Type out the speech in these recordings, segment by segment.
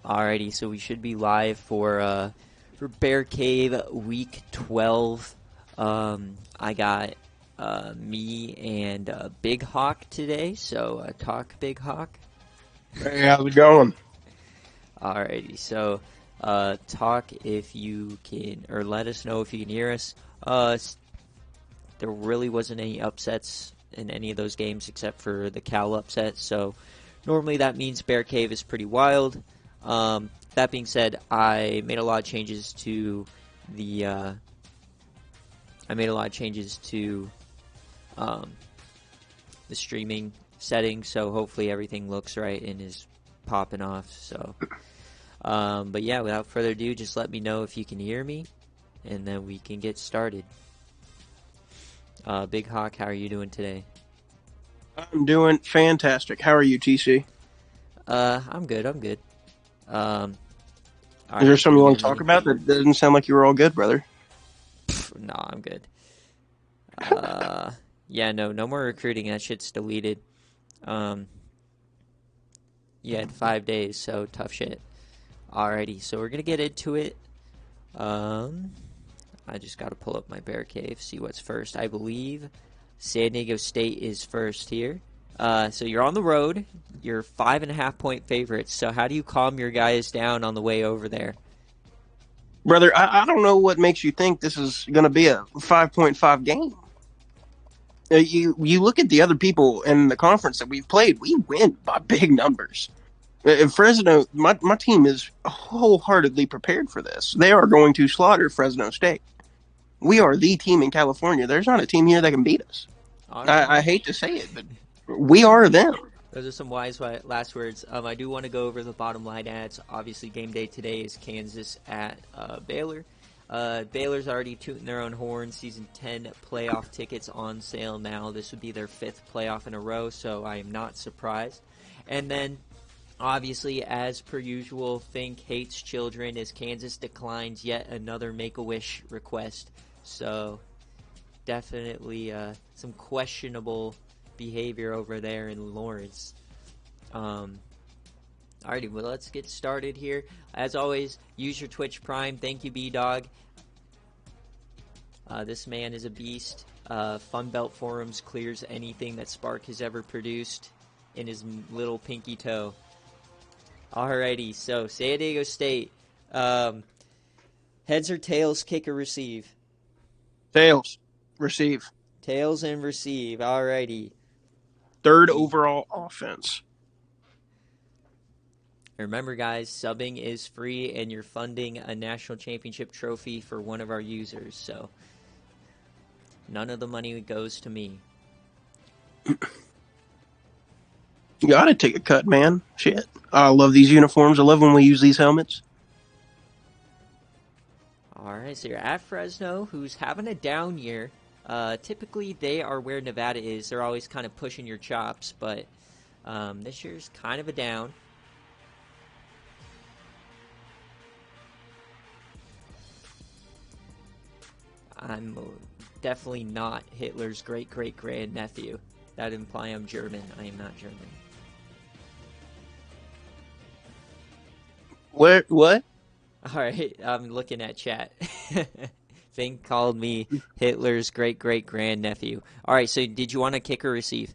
Alrighty, so we should be live for BearCave Week 12. I got me and Big Hawk today, so talk Big Hawk. Hey, how's it going? Alrighty, so talk if you can, or let us know if you can hear us. There really wasn't any upsets in any of those games except for the Cal upset, so normally that means BearCave is pretty wild. That being said, I made a lot of changes to the the streaming settings, so hopefully everything looks right and is popping off. So, but yeah, without further ado, just let me know if you can hear me, and then we can get started. Big Hawk, how are you doing today? I'm doing fantastic. How are you, TC? I'm good. I'm good. All Is there right, can something you you want hear to talk me? about? That doesn't sound like you were all good, brother. No, I'm good. Yeah, no more recruiting. That shit's deleted. You had 5 days, so tough shit. Alrighty, so we're gonna get into it. I just gotta pull up my BearCave, see what's first. I believe San Diego State is first here. So you're on the road. You're 5.5 point favorites. So how do you calm your guys down on the way over there? Brother, I don't know what makes you think this is going to be a 5.5 game. You look at the other people in the conference that we've played, we win by big numbers. Fresno, my team is wholeheartedly prepared for this. They are going to slaughter Fresno State. We are the team in California. There's not a team here that can beat us. All right. I hate to say it, but we are them. Those are some wise last words. I do want to go over the bottom line ads. Obviously, game day today is Kansas at Baylor. Baylor's already tooting their own horn. Season 10 playoff tickets on sale now. This would be their 5th playoff in a row, so I am not surprised. And then, obviously, as per usual, Fink hates children as Kansas declines yet another Make-A-Wish request. So, definitely some questionable behavior over there in Lawrence. Alrighty, well, let's get started here. As always, use your Twitch Prime. Thank you, B-Dog. This man is a beast. Funbelt Forums clears anything that Spark has ever produced in his little pinky toe. Alrighty, so San Diego State. Heads or tails, kick or receive? Tails, receive. Tails and receive. Alrighty. Third overall offense. Remember, guys, subbing is free, and you're funding a national championship trophy for one of our users, so none of the money goes to me. You gotta take a cut, man. Shit. I love these uniforms. I love when we use these helmets. Alright, so you're at Fresno, who's having a down year. Typically, they are where Nevada is. They're always kind of pushing your chops, but this year's kind of a down. I'm definitely not Hitler's great-great-grandnephew. That imply I'm German. I am not German. What? Alright, I'm looking at chat. Fink called me Hitler's great-great-grandnephew. Alright, so did you want to kick or receive?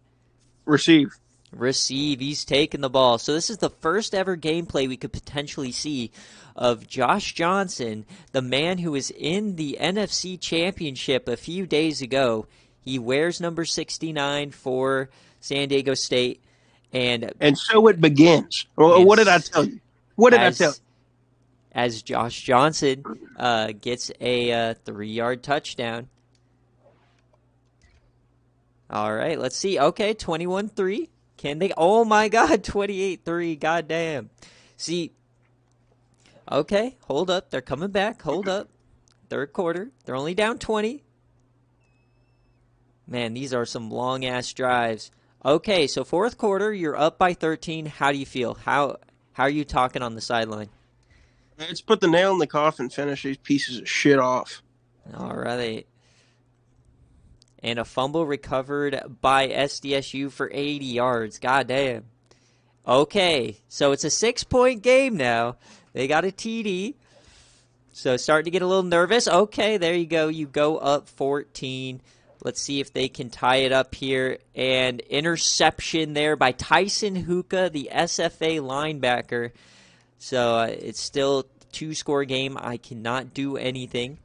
Receive. Receive. He's taking the ball. So this is the first ever gameplay we could potentially see of Josh Johnson, the man who was in the NFC Championship a few days ago. He wears number 69 for San Diego State. And so it begins. Well, what did I tell you? What did I tell you? As Josh Johnson gets a 3-yard touchdown. All right, let's see. Okay, 21-3. Can they? Oh, my God, 28-3. Goddamn. See, okay, hold up. They're coming back. Hold up. Third quarter. They're only down 20. Man, these are some long-ass drives. Okay, so fourth quarter, you're up by 13. How do you feel? How are you talking on the sideline? Let's put the nail in the coffin, finish these pieces of shit off. All right. And a fumble recovered by SDSU for 80 yards. God damn. Okay, so it's a 6-point game now. They got a TD. So starting to get a little nervous. Okay, there you go. You go up 14. Let's see if they can tie it up here. And interception there by Tyson Hookah, the SFA linebacker. So it's still 2-score game. I cannot do anything.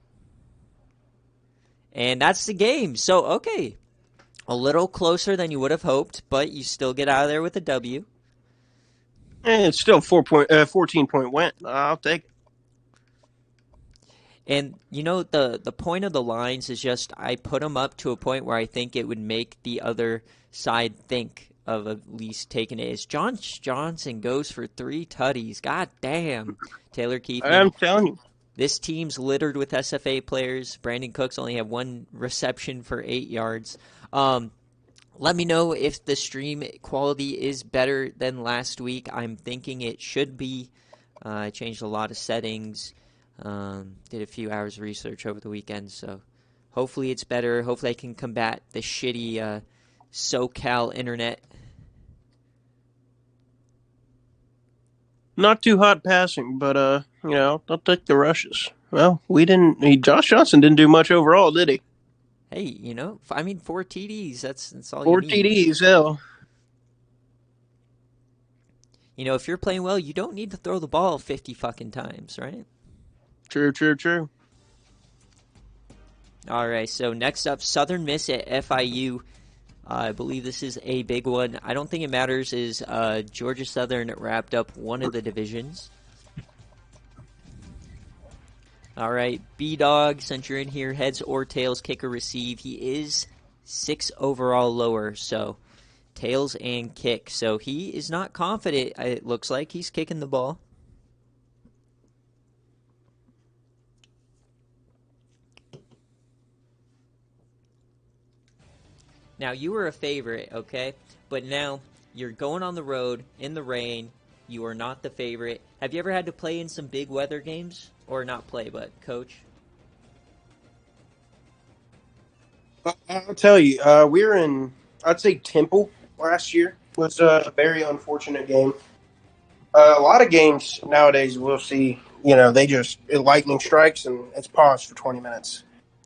And that's the game. So, okay, a little closer than you would have hoped, but you still get out of there with a W. It's still 14-point win. I'll take it. And, you know, the point of the lines is just I put them up to a point where I think it would make the other side think of at least taking it. As John Johnson goes for 3 tutties. God damn. Taylor Keefe. I'm telling you. This team's littered with SFA players. Brandon Cooks only had 1 reception for 8 yards. Let me know if the stream quality is better than last week. I'm thinking it should be. I changed a lot of settings. Did a few hours of research over the weekend, so hopefully it's better. Hopefully I can combat the shitty SoCal internet. Not too hot passing, but I'll take the rushes. Well, Josh Johnson didn't do much overall, did he? Hey, 4 TDs. That's all 4 you need. TDs, hell. If you're playing well, you don't need to throw the ball 50 fucking times, right? True. All right, so next up, Southern Miss at FIU. I believe this is a big one. I don't think it matters is Georgia Southern wrapped up one of the divisions. All right, B-Dog, since you're in here, heads or tails, kick or receive. He is 6 overall lower, so tails and kick. So he is not confident, it looks like. He's kicking the ball. Now, you were a favorite, okay? But now you're going on the road in the rain. You are not the favorite. Have you ever had to play in some big weather games? Or not play, but coach? I'll tell you, we were in, I'd say, Temple last year. It was a very unfortunate game. A lot of games nowadays we'll see, they just, lightning strikes and it's paused for 20 minutes.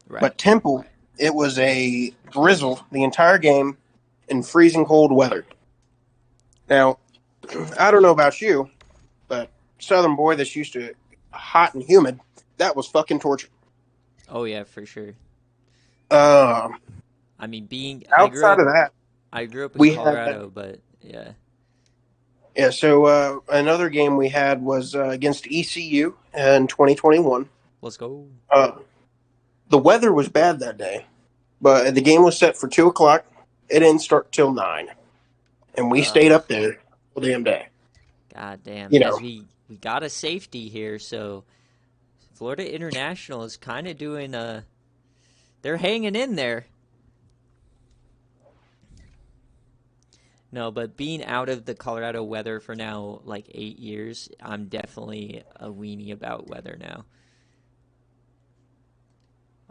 Right. But Temple, it was a drizzle the entire game in freezing cold weather. Now, I don't know about you, but Southern boy that's used to hot and humid, that was fucking torture. Oh, yeah, for sure. Being outside of that, I grew up in Colorado, but yeah. Yeah, so another game we had was against ECU in 2021. Let's go. The weather was bad that day, but the game was set for 2 o'clock. It didn't start till 9, and we stayed up there all damn day. God damn. We got a safety here, so Florida International is kind of doing they're hanging in there. No, but being out of the Colorado weather for now, like 8 years, I'm definitely a weenie about weather now.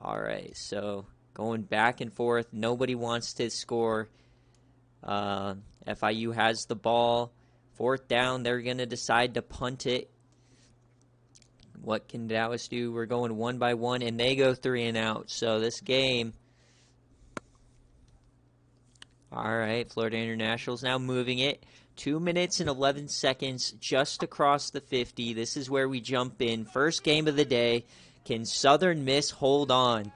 All right, so going back and forth. Nobody wants to score. FIU has the ball. 4th down, they're going to decide to punt it. What can Dallas do? We're going 1 by 1, and they go 3 and out. So this game... All right, Florida International's now moving it. 2 minutes and 11 seconds just across the 50. This is where we jump in. First game of the day. Can Southern Miss hold on?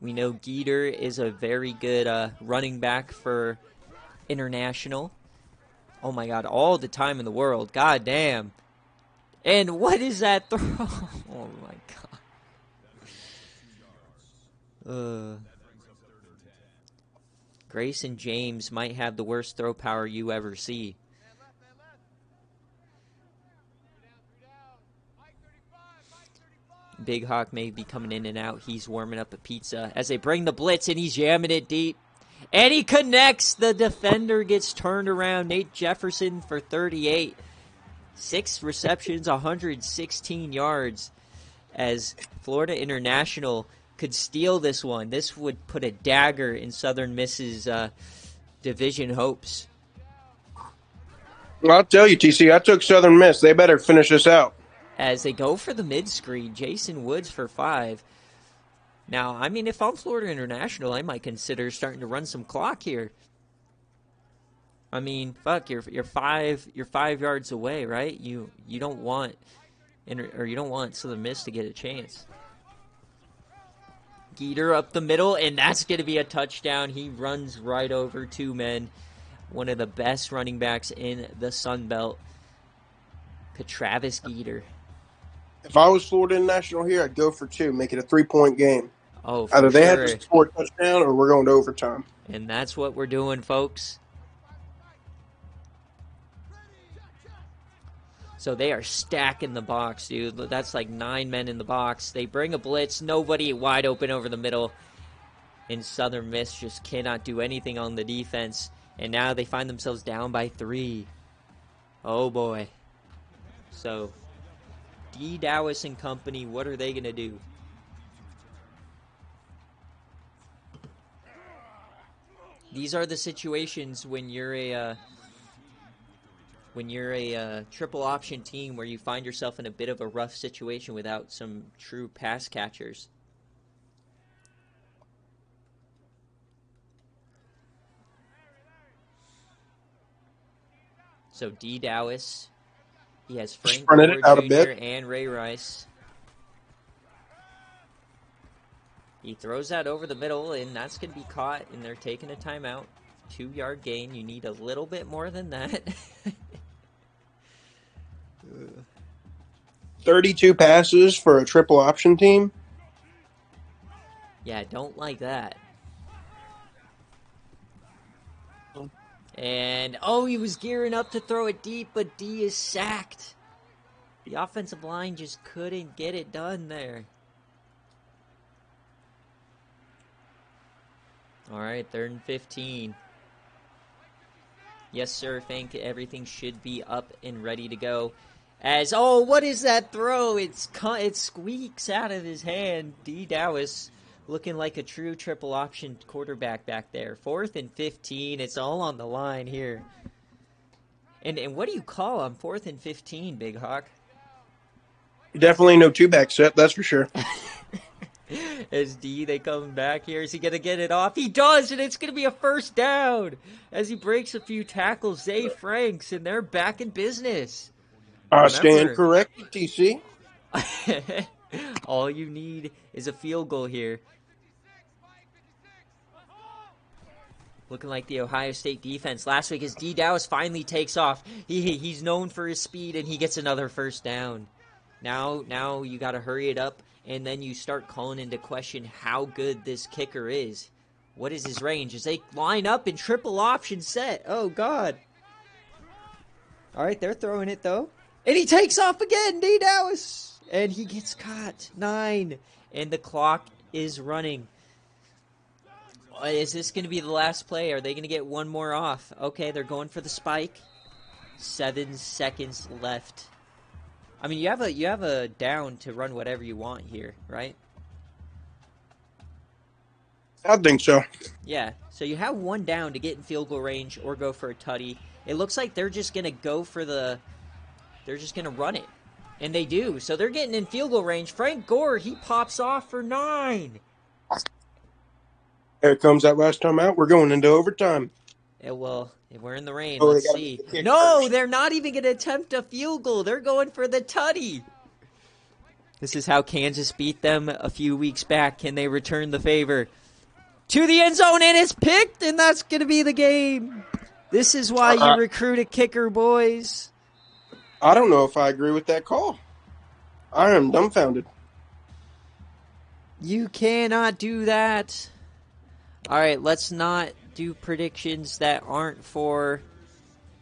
We know Geeter is a very good running back for International. Oh, my God, all the time in the world. God damn. And what is that throw? Oh, my God. Grayson James might have the worst throw power you ever see. Big Hawk may be coming in and out. He's warming up a pizza as they bring the blitz, and he's jamming it deep. And he connects. The defender gets turned around. Nate Jefferson for 38. 6 receptions, 116 yards. As Florida International could steal this one. This would put a dagger in Southern Miss's division hopes. Well, I'll tell you, TC, I took Southern Miss. They better finish this out. As they go for the mid-screen, Jason Woods for 5. Now, I mean, if I'm Florida International, I might consider starting to run some clock here. I mean, fuck, you're 5 yards away, right? You don't want you don't want Southern Miss to get a chance. Geeter up the middle, and that's going to be a touchdown. He runs right over 2 men. One of the best running backs in the Sun Belt, Travis Geeter. If I was Florida International here, I'd go for 2, make it a 3-point game. Oh, for Either they have sure. to score a touchdown or we're going to overtime. And that's what we're doing, folks. So they are stacking the box, dude. That's like 9 men in the box. They bring a blitz. Nobody wide open over the middle. And Southern Miss just cannot do anything on the defense. And now they find themselves down by 3. Oh, boy. So, D. Dowis and company, what are they going to do? These are the situations when you're a triple option team where you find yourself in a bit of a rough situation without some true pass catchers. So D. Dowis, he has Frank Gore Jr. and Ray Rice. He throws that over the middle, and that's going to be caught, and they're taking a timeout. 2-yard gain. You need a little bit more than that. 32 passes for a triple option team? Yeah, don't like that. And, oh, he was gearing up to throw it deep, but D is sacked. The offensive line just couldn't get it done there. All right, 3rd and 15. Yes, sir, think everything should be up and ready to go. As, oh, what is that throw? It squeaks out of his hand. D. Dowis looking like a true triple option quarterback back there. 4th and 15. It's all on the line here. And what do you call on 4th and 15, Big Hawk? Definitely no 2-back set, that's for sure. As D, they come back here. Is he going to get it off? He does, and it's going to be a first down. As he breaks a few tackles, Zay Franks, and they're back in business. I stand corrected, TC. All you need is a field goal here. Looking like the Ohio State defense last week as D. Dowis finally takes off. He's known for his speed, and he gets another first down. Now you got to hurry it up, and then you start calling into question how good this kicker is. What is his range? As they line up in triple option set. Oh, God. All right, they're throwing it, though. And he takes off again, D. Dowis. And he gets caught. 9. And the clock is running. Is this going to be the last play? Are they going to get one more off? Okay, they're going for the spike. 7 seconds left. I mean, you have a down to run whatever you want here, right? I think so. Yeah, so you have 1 down to get in field goal range or go for a tutty. It looks like they're just going to they're just going to run it. And they do. So they're getting in field goal range. Frank Gore, he pops off for 9. Here comes that last time out. We're going into overtime. Yeah, well, we're in the rain. Oh, Let's see. No, first. They're not even going to attempt a field goal. They're going for the tutty. This is how Kansas beat them a few weeks back. Can they return the favor? To the end zone, and it's picked, and that's going to be the game. This is why you recruit a kicker, boys. I don't know if I agree with that call. I am dumbfounded. You cannot do that. All right, let's not do predictions that aren't for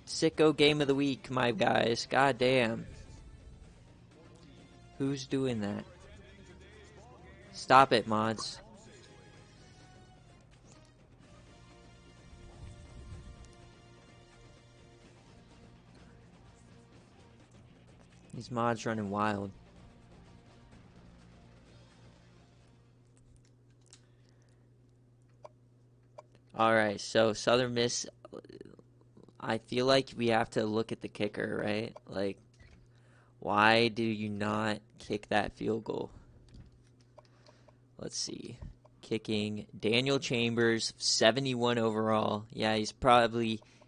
Sicko Game of the Week, my guys. God damn. Who's doing that? Stop it, mods. These mods running wild. All right, so Southern Miss, I feel like we have to look at the kicker, right? Like, why do you not kick that field goal? Let's see. Kicking. Daniel Chambers, 71 overall. Yeah, he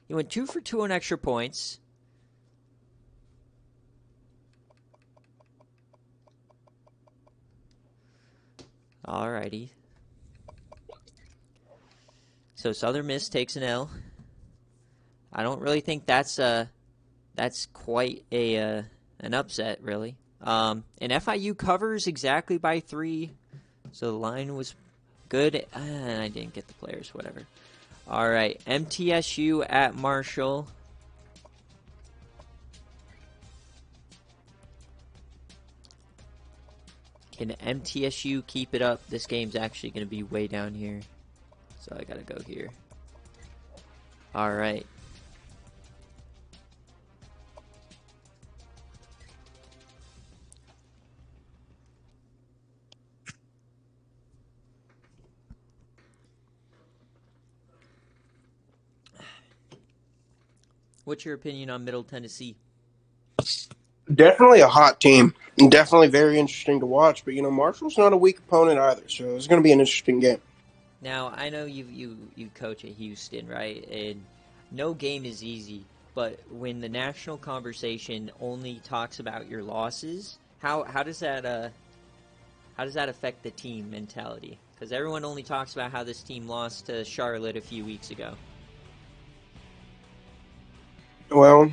went 2 for 2 on extra points. Alrighty. So Southern Miss takes an L. I don't really think that's quite an upset, really. And FIU covers exactly by 3, so the line was good. I didn't get the players, whatever. All right, MTSU at Marshall. Can MTSU keep it up? This game's actually going to be way down here, so I got to go here. All right. What's your opinion on Middle Tennessee? Definitely a hot team. Definitely very interesting to watch. But, Marshall's not a weak opponent either, so it's going to be an interesting game. Now, I know you coach at Houston, right? And no game is easy. But when the national conversation only talks about your losses, how does that affect the team mentality? Because everyone only talks about how this team lost to Charlotte a few weeks ago. Well,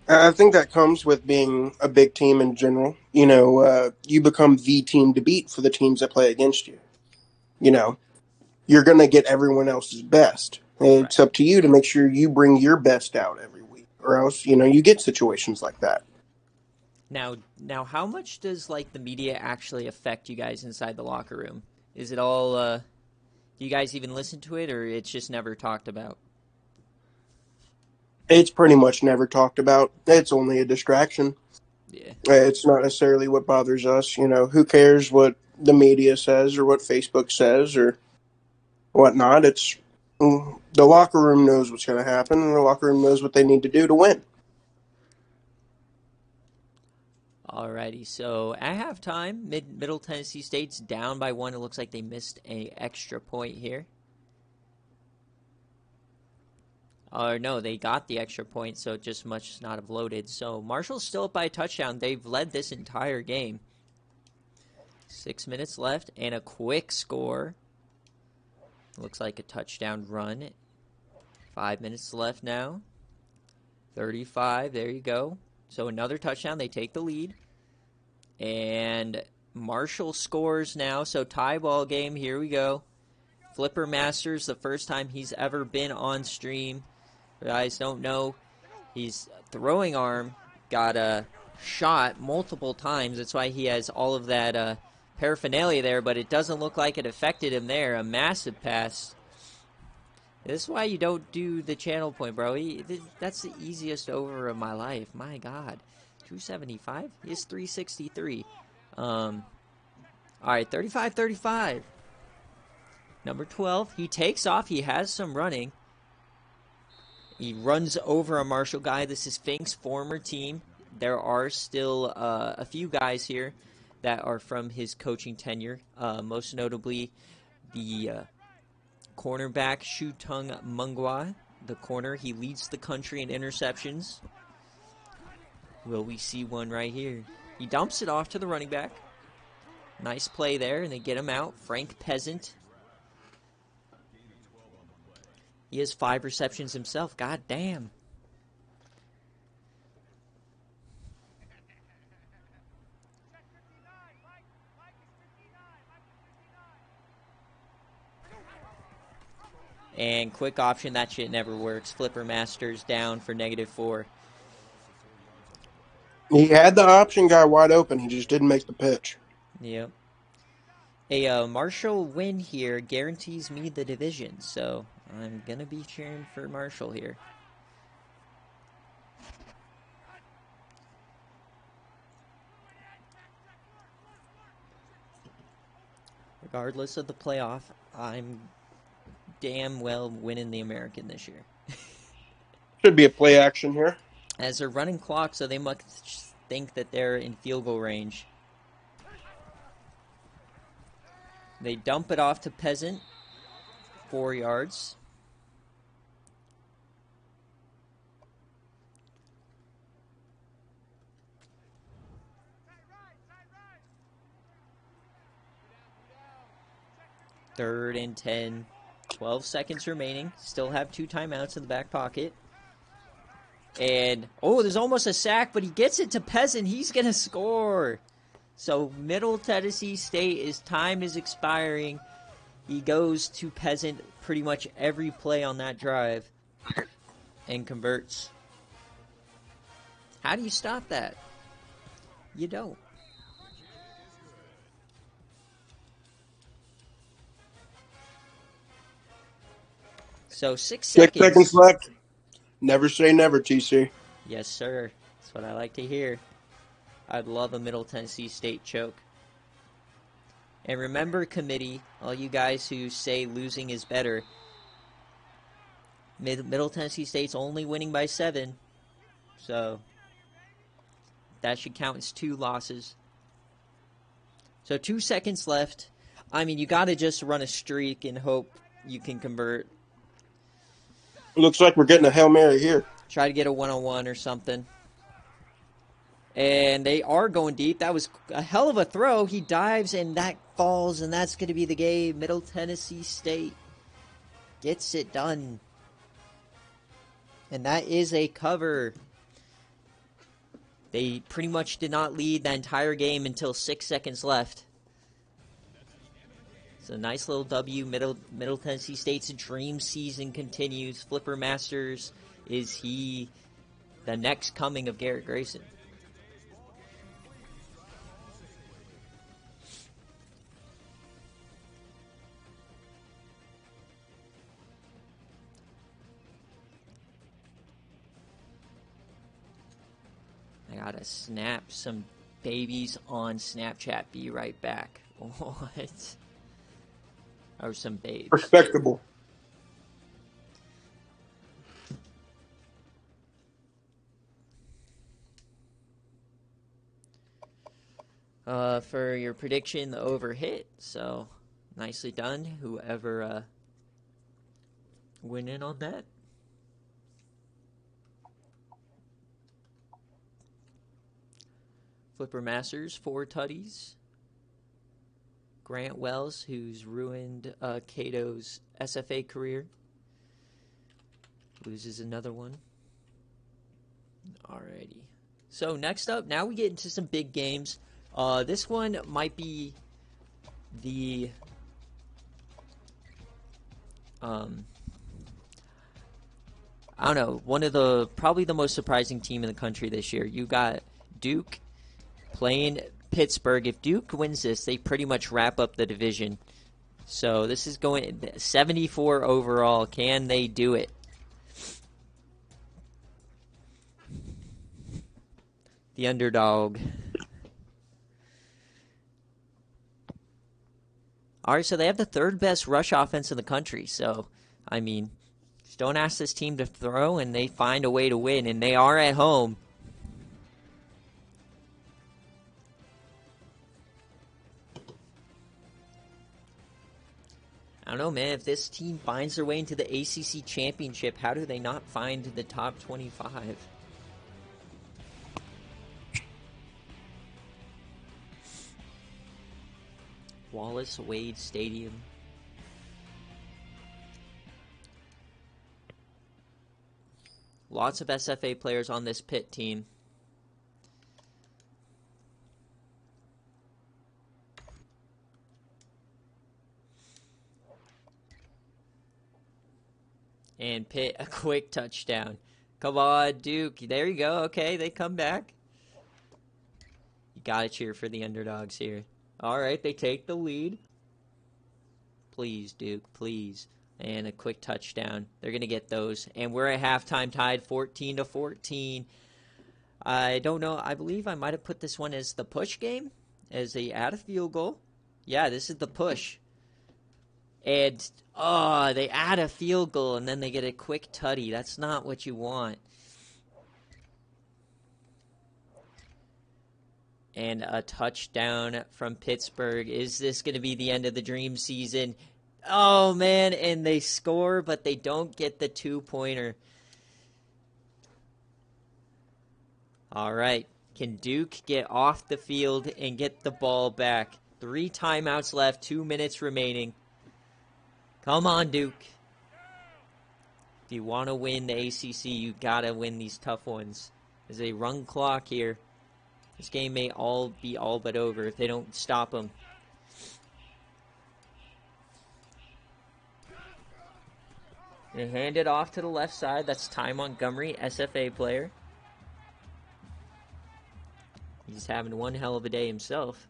I think that comes with being a big team in general. You become the team to beat for the teams that play against you. You're going to get everyone else's best. It's Right. up to you to make sure you bring your best out every week, or else, you get situations like that. Now, how much does the media actually affect you guys inside the locker room? Is it all? Do you guys even listen to it, or it's just never talked about? It's pretty much never talked about. It's only a distraction. Yeah. It's not necessarily what bothers us. Who cares what the media says or what Facebook says or whatnot? The locker room knows what's going to happen, and the locker room knows what they need to do to win. Alrighty, so at halftime, Middle Tennessee State's down by 1. It looks like they missed an extra point here. Or no, they got the extra point, so it just must not have loaded. So Marshall's still up by a touchdown. They've led this entire game. 6 minutes left and a quick score. Looks like a touchdown run. 5 minutes left now. 35, there you go. So another touchdown, they take the lead. And Marshall scores now, so tie ball game, here we go. Flipper Masters, the first time he's ever been on stream. For guys don't know, his throwing arm got shot multiple times. That's why he has all of that paraphernalia there, but it doesn't look like it affected him there. A massive pass. This is why you don't do the channel point, bro. That's the easiest over of my life. My God. 275? He is 363. All right, 35-35. Number 12. He takes off. He has some running. He runs over a Marshall guy. This is Fink's former team. There are still a few guys here that are from his coaching tenure, most notably the cornerback Shutung Mungwa, the corner. He leads the country in interceptions. Will we see one right here? He dumps it off to the running back. Nice play there, and they get him out. Frank Peasant. He has 5 receptions himself. God damn. And quick option, that shit never works. Flipper Masters down for -4. He had the option guy wide open. He just didn't make the pitch. Yep. A Marshall win here guarantees me the division, so I'm going to be cheering for Marshall here. Regardless of the playoff, I'm damn well winning the American this year. Should be a play action here. As they're running clock, so they must think that they're in field goal range. They dump it off to Peasant. 4 yards. Third and 10. 12 seconds remaining. Still have 2 timeouts in the back pocket. And, oh, there's almost a sack, but he gets it to Peasant. He's going to score. So, Middle Tennessee State, his time is expiring. He goes to Peasant pretty much every play on that drive and converts. How do you stop that? You don't. So 6 seconds. 6 seconds left. Never say never, TC. Yes, sir. That's what I like to hear. I'd love a Middle Tennessee State choke. And remember, committee, all you guys who say losing is better, Middle Tennessee State's only winning by 7. So that should count as 2 losses. So 2 seconds left. I mean, you got to just run a streak and hope you can convert. It looks like we're getting a Hail Mary here. Try to get a one-on-one or something. And they are going deep. That was a hell of a throw. He dives, and that falls, and that's going to be the game. Middle Tennessee State gets it done. And that is a cover. They pretty much did not lead the entire game until 6 seconds left. It's a nice little W. Middle Tennessee State's dream season continues. Flipper Masters, is he the next coming of Garrett Grayson? I gotta snap some babies on Snapchat. Be right back. What? Or some babes. Respectable. For your prediction, the over hit. So, nicely done. Whoever went in on that. Flipper Masters, 4 tutties. Grant Wells, who's ruined Cato's SFA career, loses another one. Alrighty. So next up, now we get into some big games. This one might be the I don't know, one of the probably the most surprising team in the country this year. You got Duke playing Pittsburgh. If Duke wins this, they pretty much wrap up the division. So this is going 74 overall. Can they do it? The underdog. All right, so they have the 3rd best rush offense in the country. So, I mean, just don't ask this team to throw, and they find a way to win, and they are at home. I don't know, man. If this team finds their way into the ACC championship, how do they not find the top 25? Wallace Wade Stadium. Lots of SFA players on this Pitt team. And Pitt, a quick touchdown. Come on, Duke. There you go. Okay, they come back. You gotta cheer for the underdogs here. All right, they take the lead. Please, Duke, please. And a quick touchdown. They're gonna get those. And we're at halftime tied 14-14. I don't know. I believe I might have put this one as the push game, as they add a field goal. Yeah, this is the push. And, oh, they add a field goal, and then they get a quick tutty. That's not what you want. And a touchdown from Pittsburgh. Is this going to be the end of the dream season? Oh, man, and they score, but they don't get the 2-pointer. All right, can Duke get off the field and get the ball back? 3 timeouts left, 2 minutes remaining. Come on, Duke. If you want to win the ACC, you got to win these tough ones. There's a run clock here. This game may be all but over if they don't stop them. They hand it off to the left side. That's Ty Montgomery, SFA player. He's having one hell of a day himself.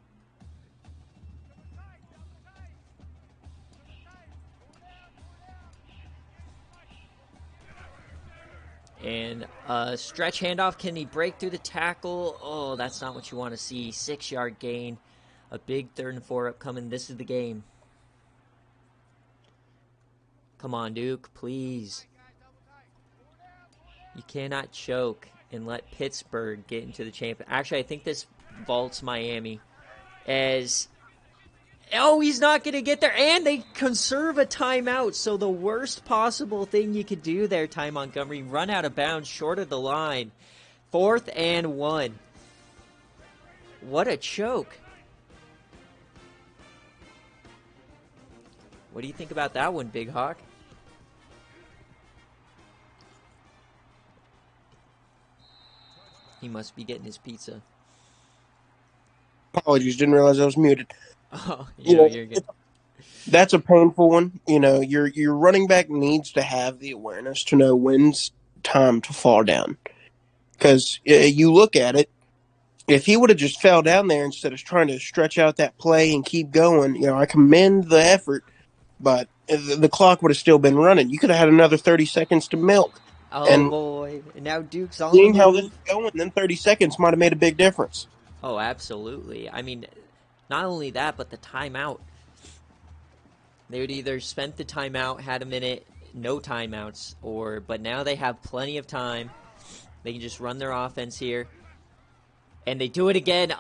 And a stretch handoff. Can he break through the tackle? Oh, that's not what you want to see. 6-yard gain. A big 3rd and 4 upcoming. This is the game. Come on, Duke, please. You cannot choke and let Pittsburgh get into the champion. Actually, I think this vaults Miami. Oh, he's not going to get there. And they conserve a timeout. So the worst possible thing you could do there, Ty Montgomery, run out of bounds short of the line. 4th and 1. What a choke. What do you think about that one, Big Hawk? He must be getting his pizza. Apologies, didn't realize I was muted. Oh, you're good. That's a painful one. Your running back needs to have the awareness to know when's time to fall down. Because you look at it, if he would have just fell down there instead of trying to stretch out that play and keep going, I commend the effort, but the clock would have still been running. You could have had another 30 seconds to milk. Oh, boy. And now Duke's on seeing the how move. this is going, then 30 seconds might have made a big difference. Oh, absolutely. I mean, not only that, but the timeout. They would either spent the timeout, had a minute, no timeouts, but now they have plenty of time. They can just run their offense here. And they do it again,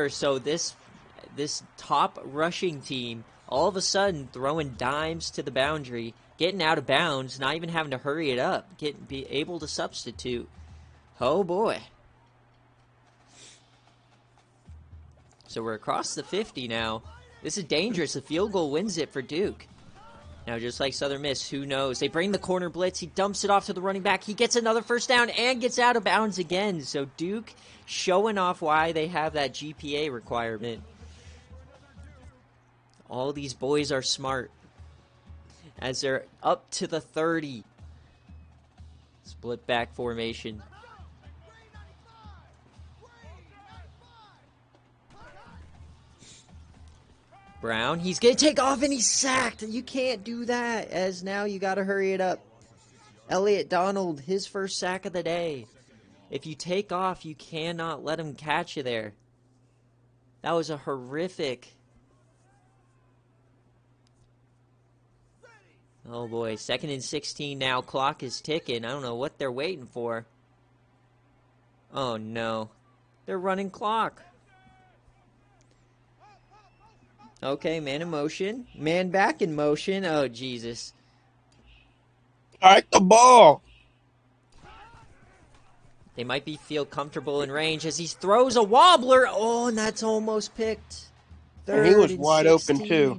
so this top rushing team, all of a sudden throwing dimes to the boundary, getting out of bounds, not even having to hurry it up, be able to substitute. Oh, boy. So we're across the 50 now. This is dangerous. The field goal wins it for Duke. Now, just like Southern Miss, who knows? They bring the corner blitz. He dumps it off to the running back. He gets another first down and gets out of bounds again. So Duke showing off why they have that GPA requirement. All these boys are smart. As they're up to the 30. Split back formation. Brown, he's going to take off and he's sacked. You can't do that, as now you got to hurry it up. Elliott Donald, his first sack of the day. If you take off, you cannot let him catch you there. That was a horrific. Oh boy, 2nd and 16 now. Clock is ticking. I don't know what they're waiting for. Oh no. They're running clock. Okay, man in motion. Man back in motion. Oh, Jesus. All right, the ball. They might feel comfortable in range as he throws a wobbler. Oh, and that's almost picked. And he was wide open, too.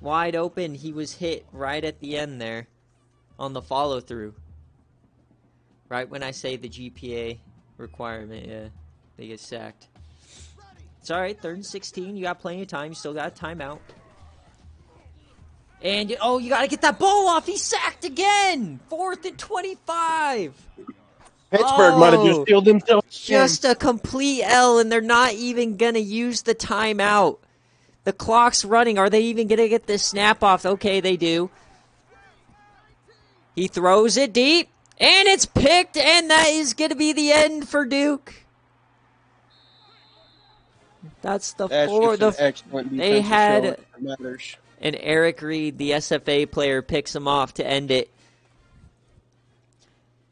Wide open. He was hit right at the end there on the follow-through. Right when I say the GPA requirement, yeah, they get sacked. It's all right, 3rd and 16. You got plenty of time. You still got a timeout. And, you got to get that ball off. He's sacked again. 4th and 25. Pittsburgh might have just killed themselves. Just a complete L, and they're not even going to use the timeout. The clock's running. Are they even going to get this snap off? Okay, they do. He throws it deep, and it's picked, and that is going to be the end for Duke. That's the That's four. just an excellent they defensive had show. It matters. And Eric Reed, the SFA player, picks him off to end it.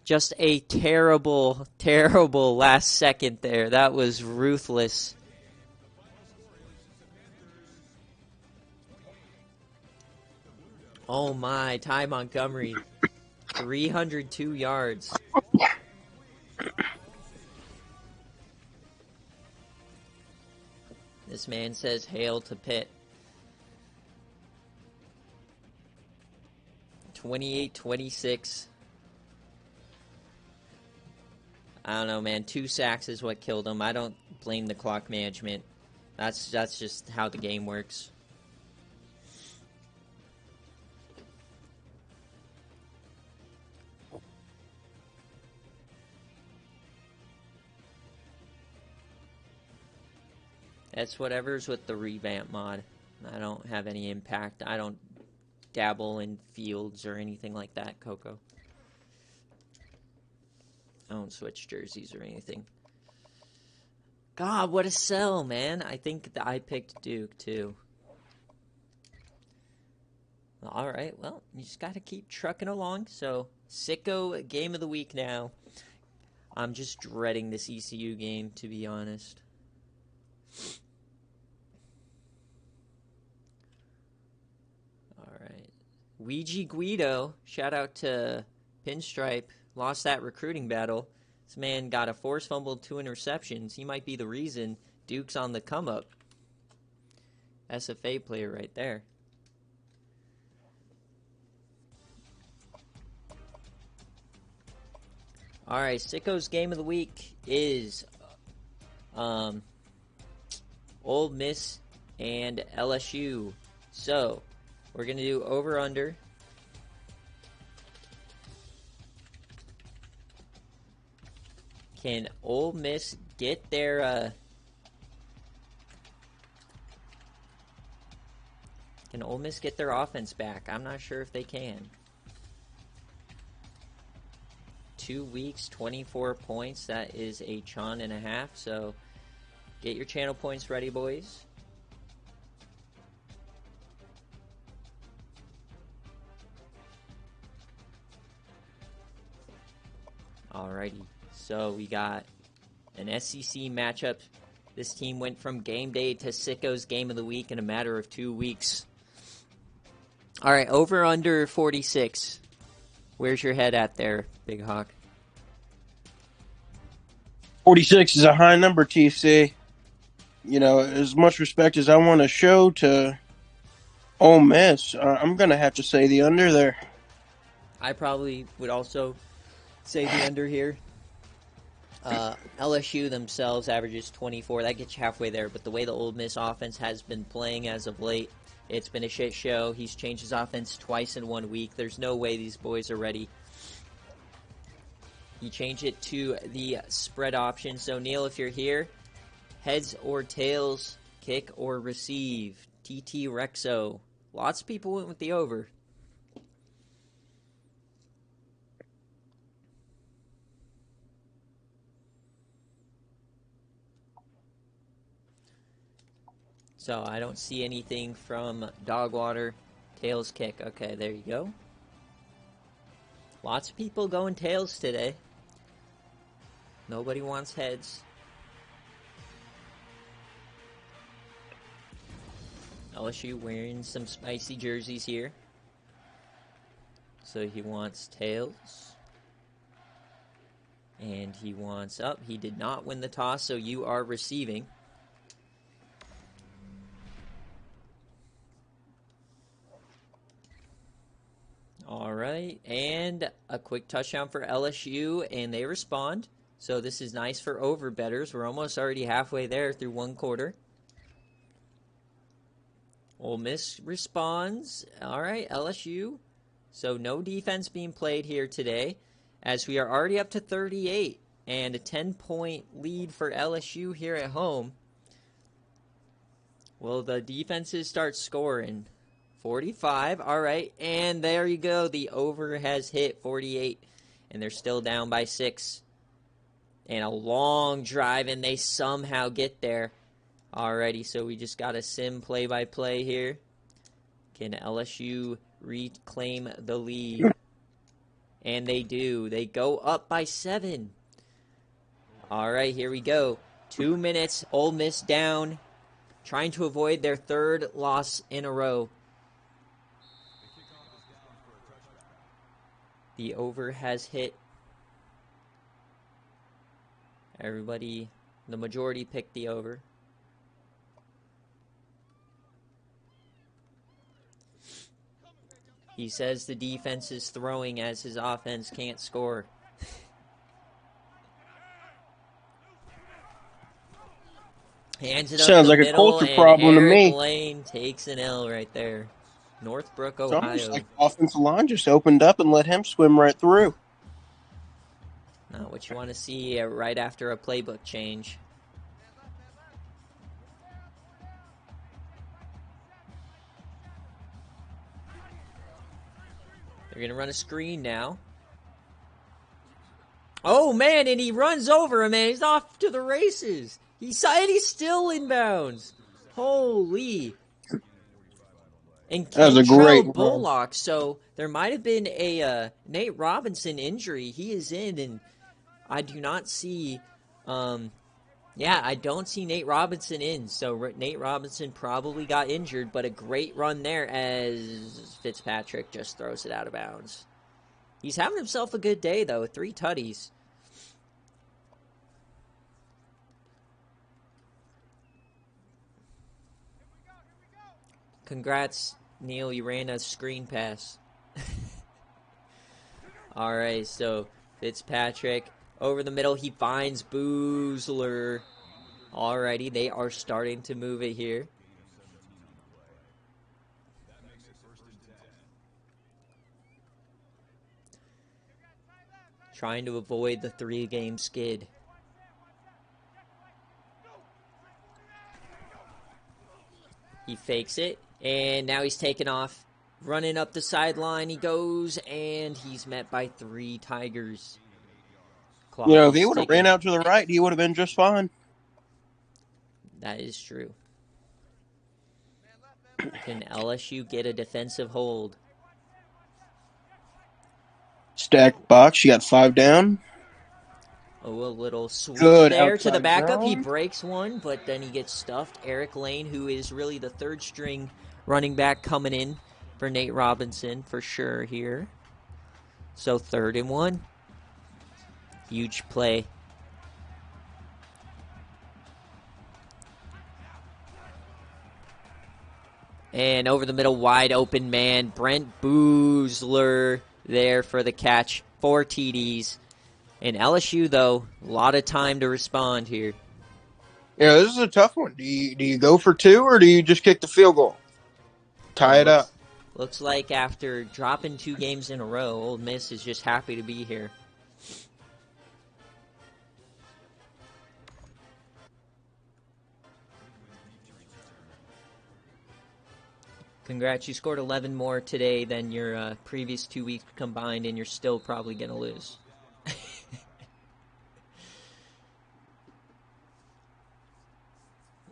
Just a terrible, terrible last second there. That was ruthless. Oh my, Ty Montgomery. 302 yards. This man says hail to Pitt. 28-26. I don't know, man. 2 sacks is what killed him. I don't blame the clock management. That's just how the game works. That's whatever's with the revamp mod. I don't have any impact. I don't dabble in fields or anything like that, Coco. I don't switch jerseys or anything. God, what a sell, man. I think that I picked Duke, too. All right, well, you just got to keep trucking along. So, Sicko game of the week now. I'm just dreading this ECU game, to be honest. All right. Ouija Guido, shout out to Pinstripe, lost that recruiting battle. This man got a forced fumble, 2 interceptions. He might be the reason Duke's on the come-up. SFA player right there. All right, Sicko's game of the week is Ole Miss and LSU. So, we're going to do over-under. Can Ole Miss get their offense back? I'm not sure if they can. 2 weeks, 24 points. That is a chon and a half. So get your channel points ready, boys. Alrighty. So we got an SEC matchup. This team went from game day to Sicko's game of the week in a matter of 2 weeks. All right, over under 46. Where's your head at there, Big Hawk? 46 is a high number, TC. You know, as much respect as I want to show to Ole Miss, I'm going to have to say the under there. I probably would also say the under here. LSU themselves averages 24. That gets you halfway there. But the way the Ole Miss offense has been playing as of late, it's been a shit show. He's changed his offense twice in 1 week. There's no way these boys are ready. He changed it to the spread option. So, Neil, if you're here, heads or tails, kick or receive. TT Rexo. Lots of people went with the over. So I don't see anything from Dogwater. Tails kick. Okay, there you go. Lots of people going tails today. Nobody wants heads. LSU wearing some spicy jerseys here. So he wants tails. And he wants up. He did not win the toss, so you are receiving. All right, and a quick touchdown for LSU, and they respond. So this is nice for over bettors. We're almost already halfway there through 1 quarter. Ole Miss responds. All right, LSU. So no defense being played here today, as we are already up to 38, and a 10-point lead for LSU here at home. Will the defenses start scoring? 45, all right, and there you go. The over has hit 48, and they're still down by 6. And a long drive, and they somehow get there. Alrighty, so we just got a sim play-by-play here. Can LSU reclaim the lead? And they do. They go up by 7. All right, here we go. 2 minutes. Ole Miss down, trying to avoid their 3rd loss in a row. The over has hit. Everybody, the majority picked the over. He says the defense is throwing as his offense can't score. Hands it up Sounds the like a middle, culture and problem to Eric me. Lane takes an L right there. Northbrook, It's almost Ohio. like the offensive line just opened up and let him swim right through. Not what you want to see right after a playbook change. They're going to run a screen now. Oh, man, and he runs over him, man. He's off to the races. He's still inbounds. Holy. And That was a great Kentrell run. Bullock. So there might have been a Nate Robinson injury. He is in, and I do not see... I don't see Nate Robinson in. So Nate Robinson probably got injured, but a great run there as Fitzpatrick just throws it out of bounds. He's having himself a good day, though. 3 tutties. Congrats, Neil. You ran a screen pass. All right, so Fitzpatrick over the middle. He finds Boozler. Alrighty, they are starting to move it here. Trying to avoid the 3-game skid. He fakes it, and now he's taken off. Running up the sideline, he goes, and he's met by 3 Tigers. Clock If he is would have ticking. ran out to the right, he would have been just fine. That is true. Can LSU get a defensive hold? Stacked box. You got 5 down. Oh, a little sweep Good there to the outside backup. He zone. breaks one, but then he gets stuffed. Eric Lane, who is really the 3rd-string running back coming in for Nate Robinson for sure here. So 3rd and 1. Huge play. And over the middle, wide open man. Brent Boozler there for the catch. 4 TDs. And LSU, though, a lot of time to respond here. Yeah, this is a tough one. Do you go for 2 or do you just kick the field goal? Tie it up. Looks like after dropping 2 games in a row, Ole Miss is just happy to be here. Congrats, you scored 11 more today than your previous 2 weeks combined, and you're still probably going to lose.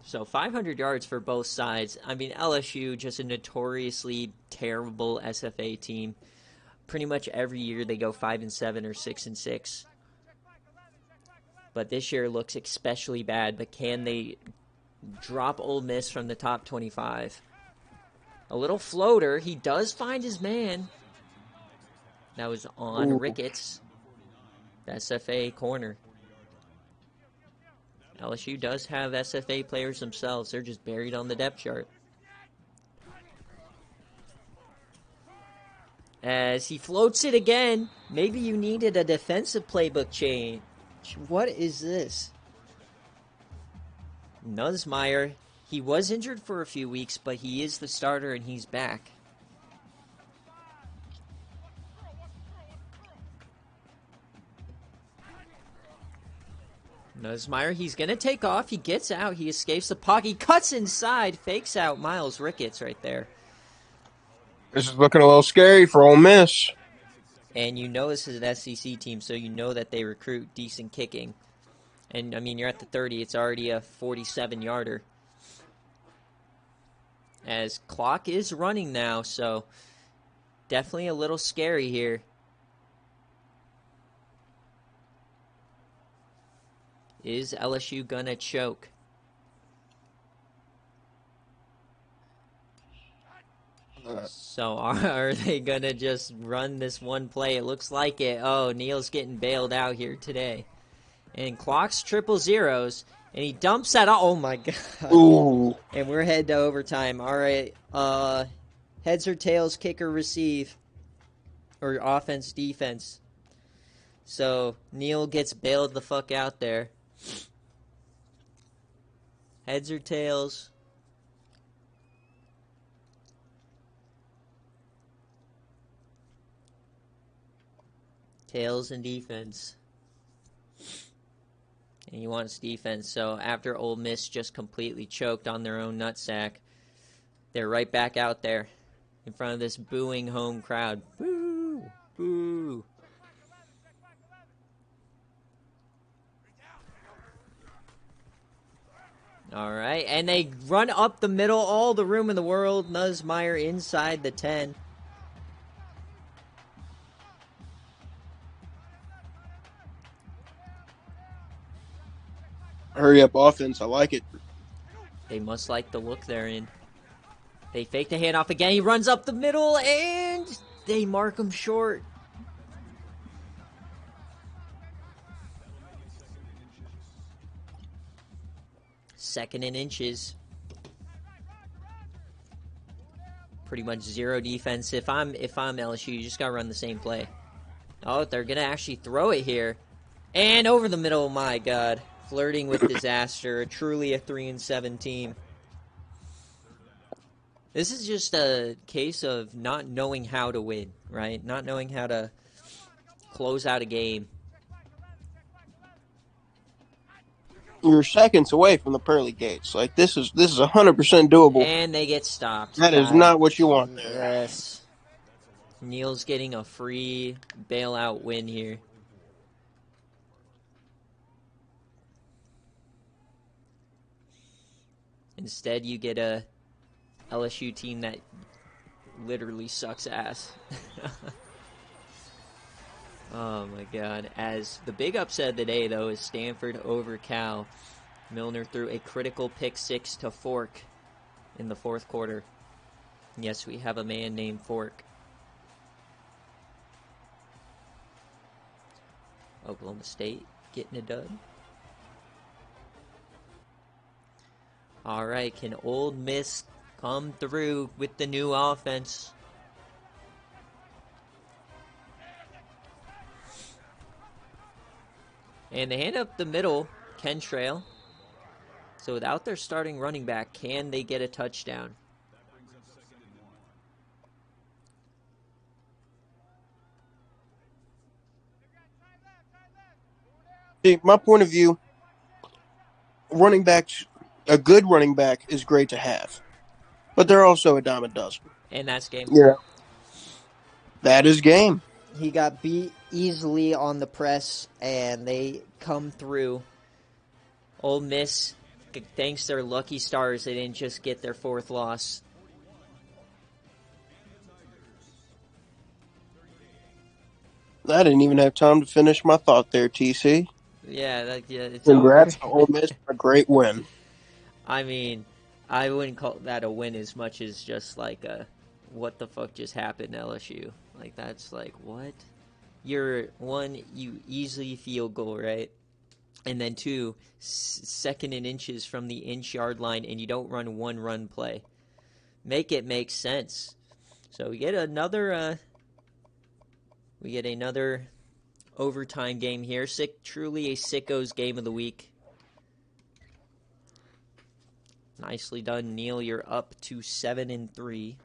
So 500 yards for both sides. I mean, LSU, just a notoriously terrible SFA team. Pretty much every year they go 5-7 or 6-6. But this year looks especially bad. But can they drop Ole Miss from the top 25? A little floater. He does find his man. That was on Ricketts. The SFA corner. LSU does have SFA players themselves. They're just buried on the depth chart. As he floats it again. Maybe you needed a defensive playbook change. What is this? Nussmeier. He was injured for a few weeks, but he is the starter and he's back. Nussmeier, he's going to take off. He gets out. He escapes the pocket. He cuts inside. Fakes out Miles Ricketts right there. This is looking a little scary for Ole Miss. And you know this is an SEC team, so you know that they recruit decent kicking. And, I mean, you're at the 30. It's already a 47-yarder. as clock is running now, so definitely a little scary here. Is LSU gonna choke? So are they gonna just run this one play? It looks like it. Oh, Neil's getting bailed out here today. And clock's triple zeros, and he dumps that. Oh my god. Ooh. And we're headed to overtime. All right. Heads or tails, kick or receive, or offense, defense. So Neil gets bailed the fuck out there. Heads or tails? Tails and defense. And he wants defense. So after Ole Miss just completely choked on their own nutsack, they're right back out there in front of this booing home crowd. Boo! Boo! All right, and they run up the middle, all the room in the world. Nussmeier inside the 10. Hurry up offense. I like it. They must like the look they're in. They fake the handoff again. He runs up the middle, and they mark him short. Second and inches. Pretty much zero defense. If I'm LSU, you just gotta run the same play. Oh, they're gonna actually throw it here, and over the middle. My God, flirting with disaster. Truly a 3-7 team. This is just a case of not knowing how to win, right? Not knowing how to close out a game. You're seconds away from the pearly gates. Like this is 100% doable. And they get stopped. That is not what you want there. Yes. Neil's getting a free bailout win here. Instead, you get a LSU team that literally sucks ass. Oh my God. As the big upset of the day, though, is Stanford over Cal. Milner threw a critical pick 6 to Fork in the fourth quarter. Yes, we have a man named Fork. Oklahoma State getting it done. All right, can Ole Miss come through with the new offense? And they hand up the middle, Kentrail. So without their starting running back, can they get a touchdown? See, my point of view, running backs, a good running back is great to have, but they're also a dime a dozen. And that's game. Yeah, that is game. He got beat easily on the press, and they come through. Ole Miss, thanks to their lucky stars, they didn't just get their fourth loss. I didn't even have time to finish my thought there, TC. Yeah, it's Congrats over. to Ole Miss for a great win. I mean, I wouldn't call that a win as much as just like a what the fuck just happened to LSU. Like, that's like, what? You're, one, you easily field goal, right? And then two, second and inches from the inch-yard line, and you don't run one run play. Make it make sense. So we get another overtime game here. Truly a sickos game of the week. Nicely done, Neil. You're up to 7-3.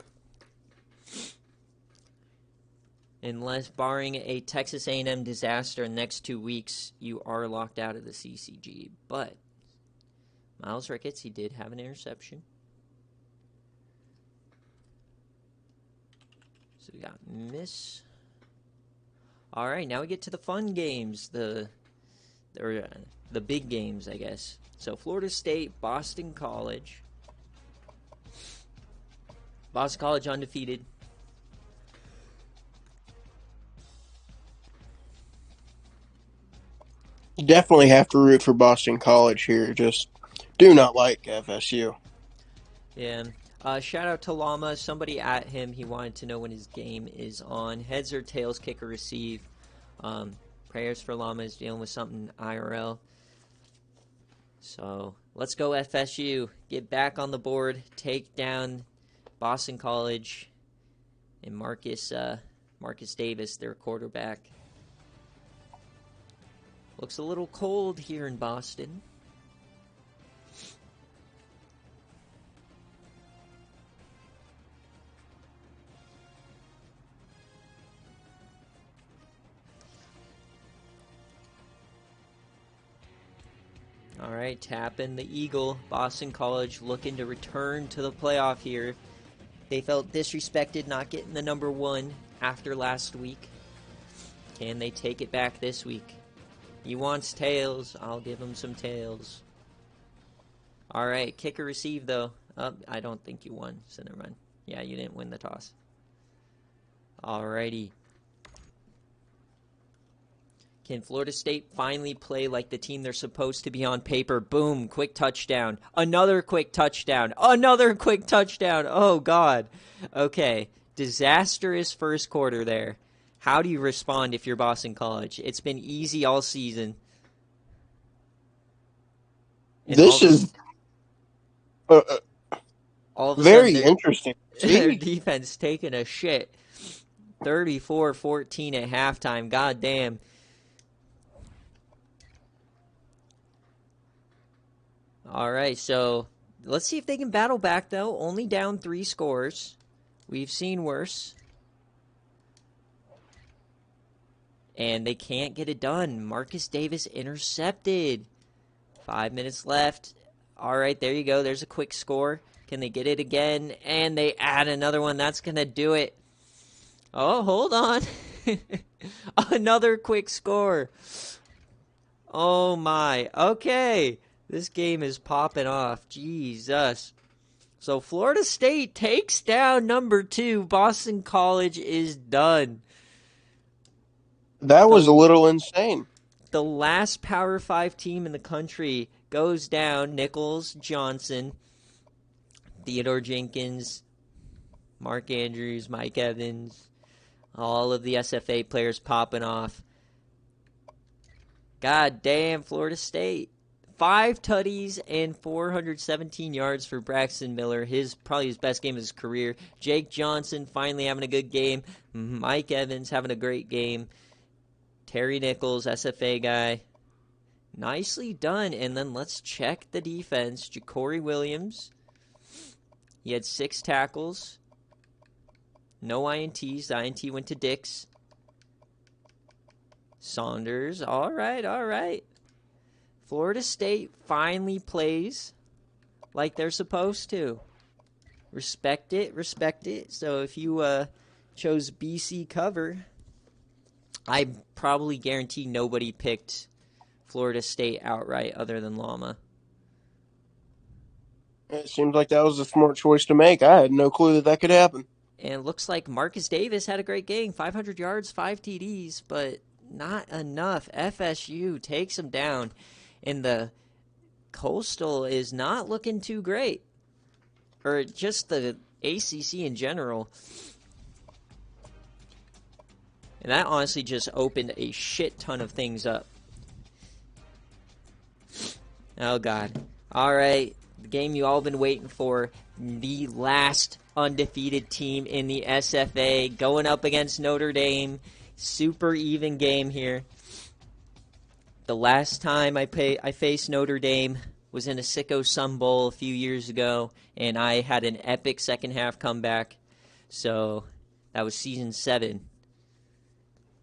Unless, barring a Texas A&M disaster in the next 2 weeks, you are locked out of the CCG. But Miles Ricketts, he did have an interception. So we got miss. All right, now we get to the fun games, the big games, I guess. So Florida State, Boston College. Boston College undefeated. Definitely have to root for Boston College here. Just do not like FSU. Yeah. Shout out to Llama. Somebody at him. He wanted to know when his game is on. Heads or tails, kick or receive. Prayers for Llama is dealing with something IRL. So let's go FSU. Get back on the board. Take down Boston College and Marcus Davis, their quarterback. Looks a little cold here in Boston. All right, tapping the Eagle. Boston College looking to return to the playoff here. They felt disrespected not getting the number 1 after last week. Can they take it back this week? He wants tails. I'll give him some tails. All right, kick or receive, though. I don't think you won, so never mind. Yeah, you didn't win the toss. All righty. Can Florida State finally play like the team they're supposed to be on paper? Boom, quick touchdown. Another quick touchdown. Another quick touchdown. Oh, God. Okay, disastrous first quarter there. How do you respond if you're Boston College? It's been easy all season. And This is all of a very sudden interesting. their defense taking a shit. 34-14 at halftime. God damn. All right, so let's see if they can battle back, though. Only down 3 scores. We've seen worse. And they can't get it done. Marcus Davis intercepted. 5 minutes left. All right, there you go. There's a quick score. Can they get it again? And they add another one. That's going to do it. Oh, hold on. Another quick score. Oh, my. Okay. This game is popping off. Jesus. So Florida State takes down number 2. Boston College is done. That was a little insane. The last Power 5 team in the country goes down. Nichols, Johnson, Theodore Jenkins, Mark Andrews, Mike Evans, all of the SFA players popping off. God damn, Florida State. 5 tutties and 417 yards for Braxton Miller. Probably his best game of his career. Jake Johnson finally having a good game. Mike Evans having a great game. Terry Nichols, SFA guy. Nicely done. And then let's check the defense. Ja'Cory Williams. He had 6 tackles. No INTs. The INT went to Dix. Saunders. All right. Florida State finally plays like they're supposed to. Respect it. So if you chose BC cover, I probably guarantee nobody picked Florida State outright other than Llama. It seems like that was a smart choice to make. I had no clue that could happen. And it looks like Marcus Davis had a great game. 500 yards, 5 TDs, but not enough. FSU takes him down. And the Coastal is not looking too great. Or just the ACC in general. And that honestly just opened a shit ton of things up. Oh, God. All right. The game you all been waiting for. The last undefeated team in the SFA going up against Notre Dame. Super even game here. The last time I faced Notre Dame was in a Sicko Sun Bowl a few years ago, and I had an epic second half comeback. So that was season 7.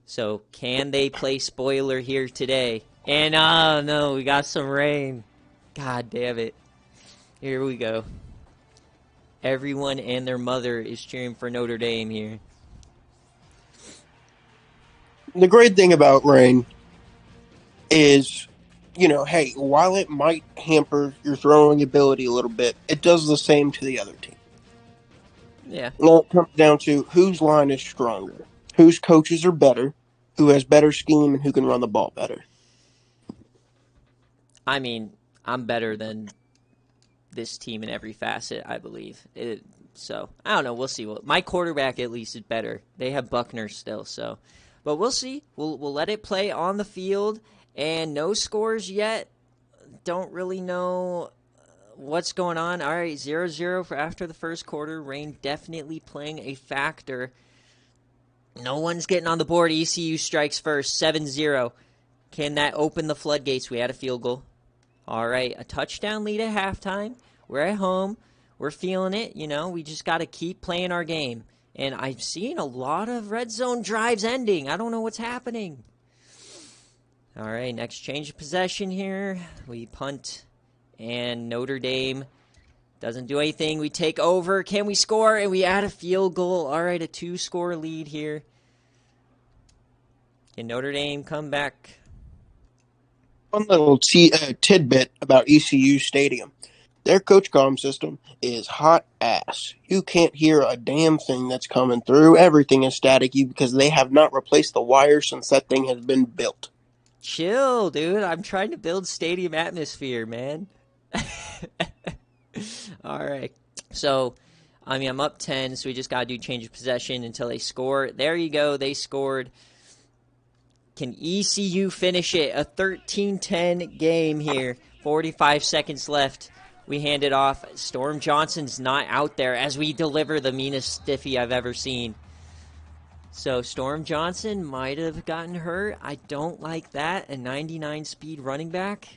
So can they play spoiler here today? And oh no, we got some rain. God damn it. Here we go. Everyone and their mother is cheering for Notre Dame here. The great thing about rain is, hey, while it might hamper your throwing ability a little bit, it does the same to the other team. Yeah. Now it comes down to whose line is stronger, whose coaches are better, who has better scheme, and who can run the ball better. I mean, I'm better than this team in every facet, I believe. So, I don't know. We'll see. My quarterback, at least, is better. They have Buckner still, so. But we'll see. We'll let it play on the field, and no scores yet. Don't really know what's going on. All right, 0-0 for after the first quarter. Rain definitely playing a factor. No one's getting on the board. ECU strikes first, 7-0. Can that open the floodgates? We had a field goal. All right, a touchdown lead at halftime. We're at home. We're feeling it. You know, we just got to keep playing our game. And I've seen a lot of red zone drives ending. I don't know what's happening. All right, next change of possession here. We punt, and Notre Dame doesn't do anything. We take over. Can we score? And we add a field goal. All right, a 2-score lead here. Can Notre Dame come back? One little tidbit about ECU Stadium. Their coach comm system is hot ass. You can't hear a damn thing that's coming through. Everything is staticky because they have not replaced the wire since that thing has been built. Chill, dude. I'm trying to build stadium atmosphere, man. All right. So, I mean, I'm up 10, so we just got to do change of possession until they score. There you go. They scored. Can ECU finish it? A 13-10 game here. 45 seconds left. We hand it off. Storm Johnson's not out there as we deliver the meanest stiffy I've ever seen. So Storm Johnson might have gotten hurt. I don't like that. A 99 speed running back.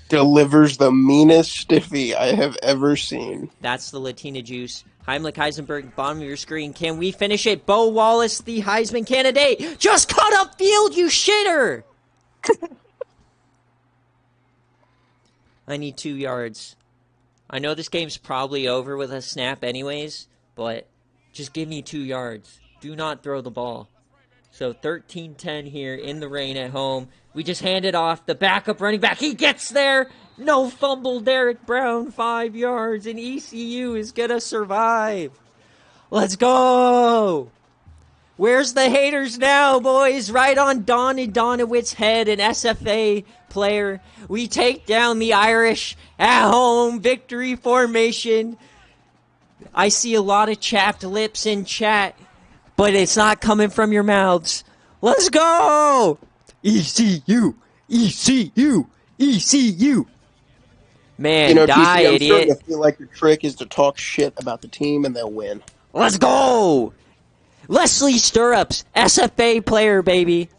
Delivers the meanest stiffy I have ever seen. That's the Latina juice. Heimlich Heisenberg, bottom of your screen. Can we finish it? Bo Wallace, the Heisman candidate. Just cut up field, you shitter! I need 2 yards. I know this game's probably over with a snap anyways, but just give me 2 yards. Do not throw the ball. So 13-10 here in the rain at home. We just hand it off. The backup running back, he gets there. No fumble, Derek Brown, 5 yards, and ECU is going to survive. Let's go. Where's the haters now, boys? Right on Donnie Donowitz's head, an SFA player. We take down the Irish at home, victory formation. I see a lot of chapped lips in chat, but it's not coming from your mouths. Let's go! ECU! ECU! ECU! Man, You know, TC, die, I'm idiot. starting to feel like your trick is to talk shit about the team and they'll win. Let's go! Leslie Stirrups, SFA player, baby.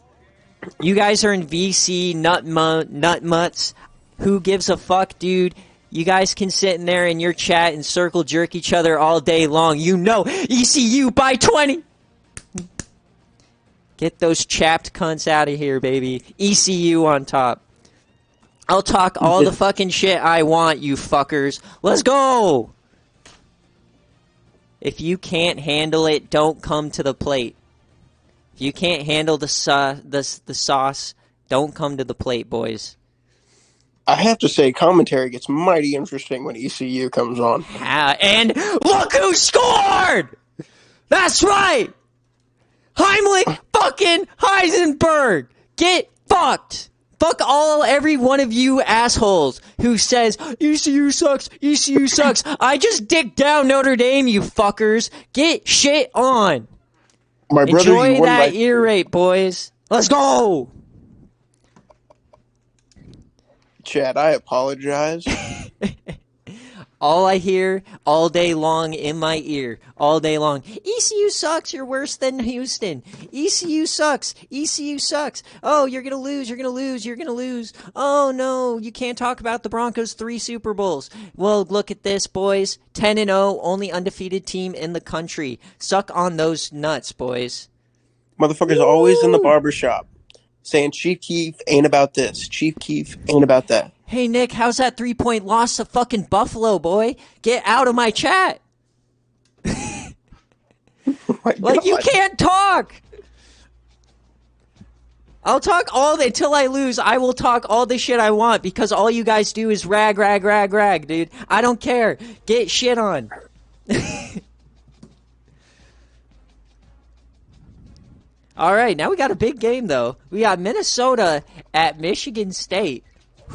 You guys are in VC, nut mutts. Who gives a fuck, dude? You guys can sit in there in your chat and circle jerk each other all day long. You know, ECU by 20. Get those chapped cunts out of here, baby. ECU on top. I'll talk all the fucking shit I want, you fuckers. Let's go! If you can't handle it, don't come to the plate. If you can't handle the sauce, don't come to the plate, boys. I have to say, commentary gets mighty interesting when ECU comes on. And look who scored! That's right! Heimlich fucking Heisenberg! Get fucked! Fuck every one of you assholes who says, ECU sucks, ECU sucks. I just dicked down Notre Dame, you fuckers. Get shit on. My brother, Enjoy that ear rape, boys. Let's go! Chad, I apologize. All I hear all day long in my ear, all day long, ECU sucks, you're worse than Houston. ECU sucks, ECU sucks. Oh, you're going to lose, you're going to lose, you're going to lose. Oh, no, you can't talk about the Broncos' 3 Super Bowls. Well, look at this, boys. 10-0, only undefeated team in the country. Suck on those nuts, boys. Motherfuckers always in the barbershop saying Chief Keef ain't about this. Chief Keef ain't about that. Hey, Nick, how's that 3-point loss to fucking Buffalo, boy? Get out of my chat. Like, you can't talk. I'll talk until I lose. I will talk all the shit I want because all you guys do is rag, dude. I don't care. Get shit on. All right, now we got a big game, though. We got Minnesota at Michigan State.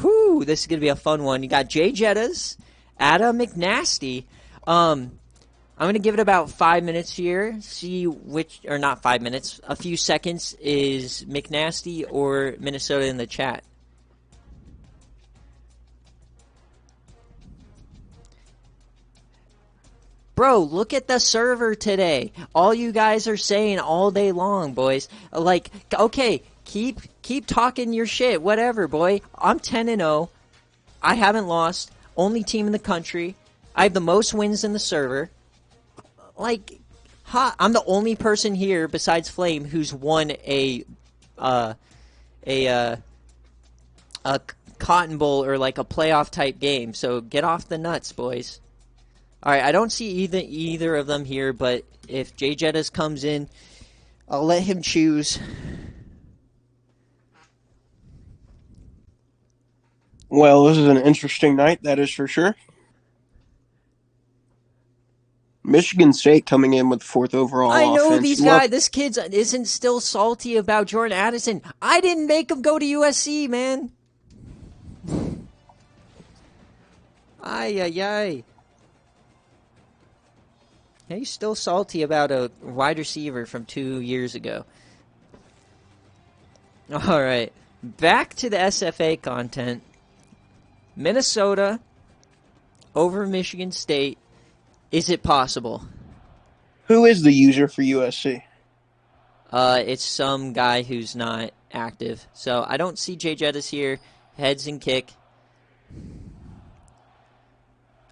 Whew, this is going to be a fun one. You got Jay Jettas, Adam McNasty. I'm going to give it about 5 minutes here. See which, or not 5 minutes, a few seconds is McNasty or Minnesota in the chat. Bro, look at the server today. All you guys are saying all day long, boys. Like, okay, keep talking your shit, whatever, boy. I'm 10-0. I haven't lost. Only team in the country. I have the most wins in the server. Like, I'm the only person here besides Flame who's won a Cotton Bowl or like a playoff type game. So get off the nuts, boys. All right, I don't see either of them here, but if Jay Jettas comes in, I'll let him choose. Well, this is an interesting night, that is for sure. Michigan State coming in with 4th overall I know offense. these guys. This kid isn't still salty about Jordan Addison. I didn't make him go to USC, man. Ay, ay, ay. He's still salty about a wide receiver from 2 years ago. All right. Back to the SFA content. Minnesota over Michigan State. Is it possible? Who is the user for USC? It's some guy who's not active. So I don't see Jay Jettas here. Heads and kick.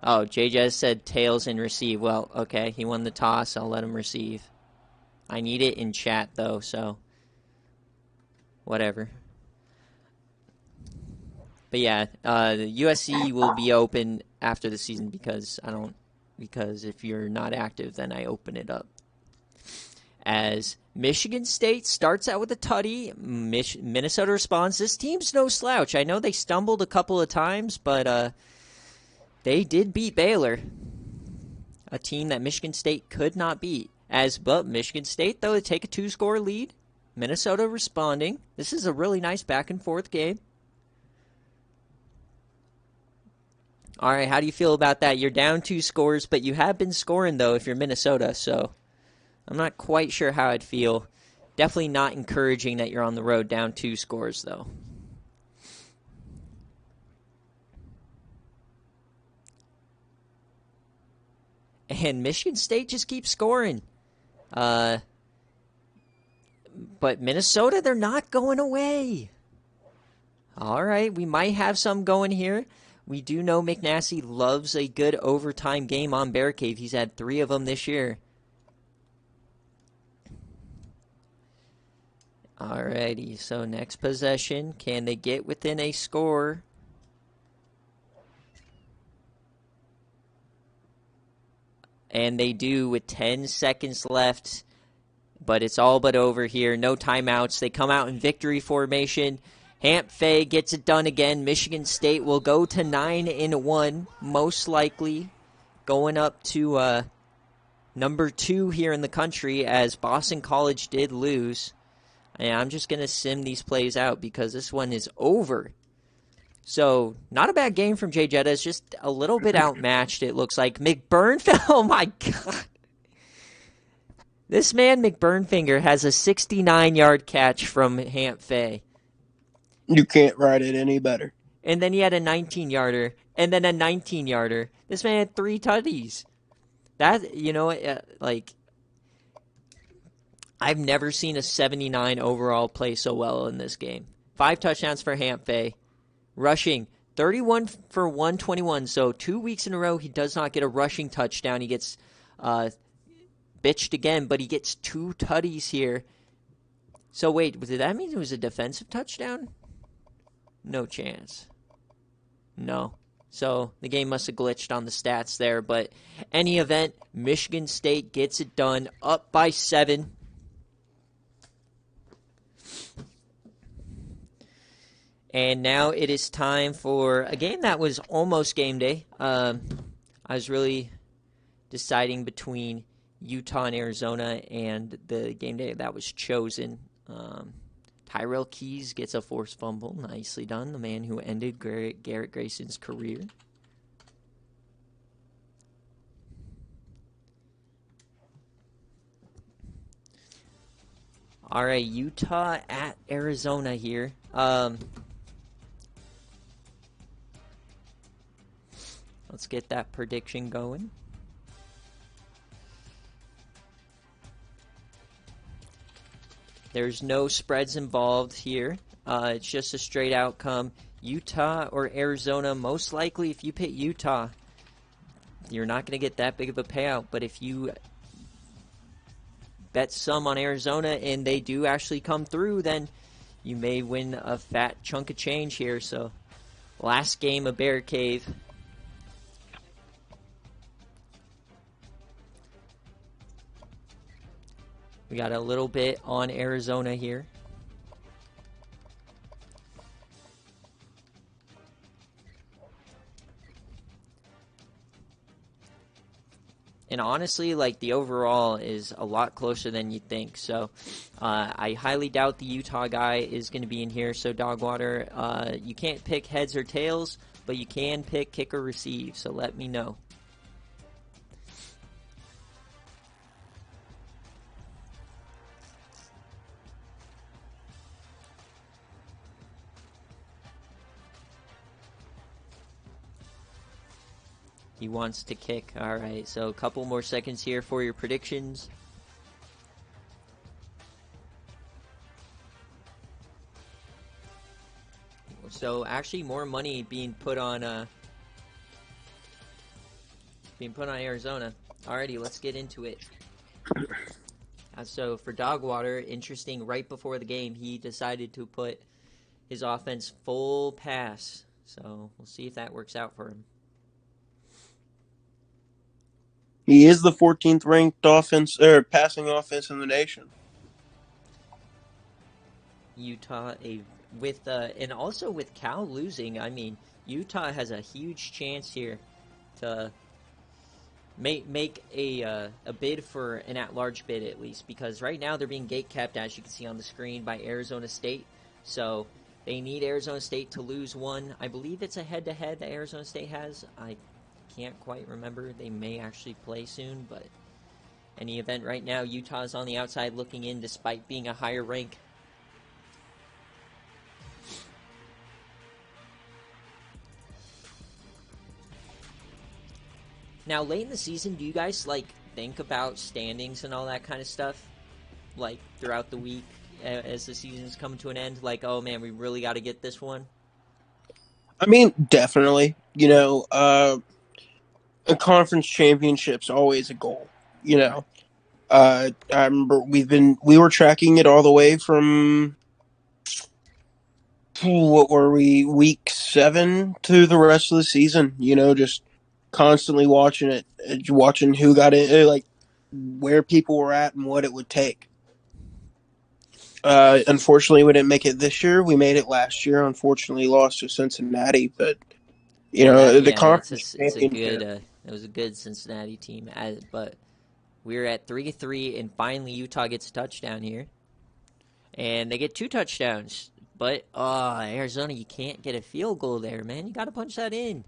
Oh, Jay Jettas said tails and receive. Well, okay, he won the toss. I'll let him receive. I need it in chat, though, so whatever. But yeah, the USC will be open after the season because if you're not active, then I open it up. As Michigan State starts out with a tutty, Minnesota responds. This team's no slouch. I know they stumbled a couple of times, but they did beat Baylor, a team that Michigan State could not beat. But Michigan State, though, they take a 2-score lead. Minnesota responding. This is a really nice back-and-forth game. All right, how do you feel about that? You're down 2 scores, but you have been scoring, though, if you're Minnesota, so I'm not quite sure how I'd feel. Definitely not encouraging that you're on the road down 2 scores, though. And Michigan State just keeps scoring. But Minnesota, they're not going away. All right, we might have some going here. We do know McNasty loves a good overtime game on BearCave. He's had 3 of them this year. Alrighty, so next possession. Can they get within a score? And they do with 10 seconds left. But it's all but over here. No timeouts. They come out in victory formation. Hamp Fay gets it done again. Michigan State will go to 9-1, most likely going up to number 2 here in the country, as Boston College did lose. And I'm just going to sim these plays out because this one is over. So, not a bad game from Jay Jettas, just a little bit outmatched, it looks like. McBurnfinger, oh my God. This man, McBurnfinger, has a 69-yard catch from Hamp Fay. You can't write it any better. And then he had a 19-yarder, and then a 19-yarder. This man had 3 tutties. That, I've never seen a 79 overall play so well in this game. 5 touchdowns for Hamp Fay. Rushing, 31 for 121. So 2 weeks in a row, he does not get a rushing touchdown. He gets bitched again, but he gets 2 tutties here. So wait, did that mean it was a defensive touchdown? No chance. No. So the game must have glitched on the stats there. But any event, Michigan State gets it done, up by 7. And now it is time for a game that was almost game day. I was really deciding between Utah and Arizona, and the game day that was chosen. Tyrell Keys gets a forced fumble. Nicely done. The man who ended Garrett Grayson's career. All right, Utah at Arizona here. Let's get that prediction going. There's no spreads involved here. It's just a straight outcome. Utah or Arizona, most likely if you pick Utah, you're not going to get that big of a payout. But if you bet some on Arizona and they do actually come through, then you may win a fat chunk of change here. So, last game of BearCave. We got a little bit on Arizona here. And honestly, like, the overall is a lot closer than you'd think. So I highly doubt the Utah guy is going to be in here. So Dogwater, you can't pick heads or tails, but you can pick kick or receive. So let me know. He wants to kick. All right, so a couple more seconds here for your predictions. So actually, more money being put on Arizona. Alrighty, let's get into it. So for Dogwater, interesting. Right before the game, he decided to put his offense full pass. So we'll see if that works out for him. He is the 14th ranked passing offense in the nation. Utah, and also with Cal losing, I mean, Utah has a huge chance here to make a bid for an at-large bid at least, because right now they're being gate-capped, as you can see on the screen, by Arizona State. So they need Arizona State to lose one. I believe it's a head-to-head that Arizona State has. I can't quite remember. They may actually play soon, but in any event, right now Utah's on the outside looking in despite being a higher rank. Now, late in the season, do you guys think about standings and all that kind of stuff, like throughout the week as the season's coming to an end? Like, oh man, we really got to get this one. I mean, definitely. A conference championship's always a goal. I remember we were tracking it all the way from what were we, week 7 to the rest of the season. Just constantly watching it, watching who got in, like where people were at and what it would take. Unfortunately, we didn't make it this year. We made it last year. Unfortunately, lost to Cincinnati, but the conference championship. It was a good Cincinnati team, but we're at 3-3, and finally Utah gets a touchdown here, and they get 2 touchdowns. But Arizona, you can't get a field goal there, man. You got to punch that in.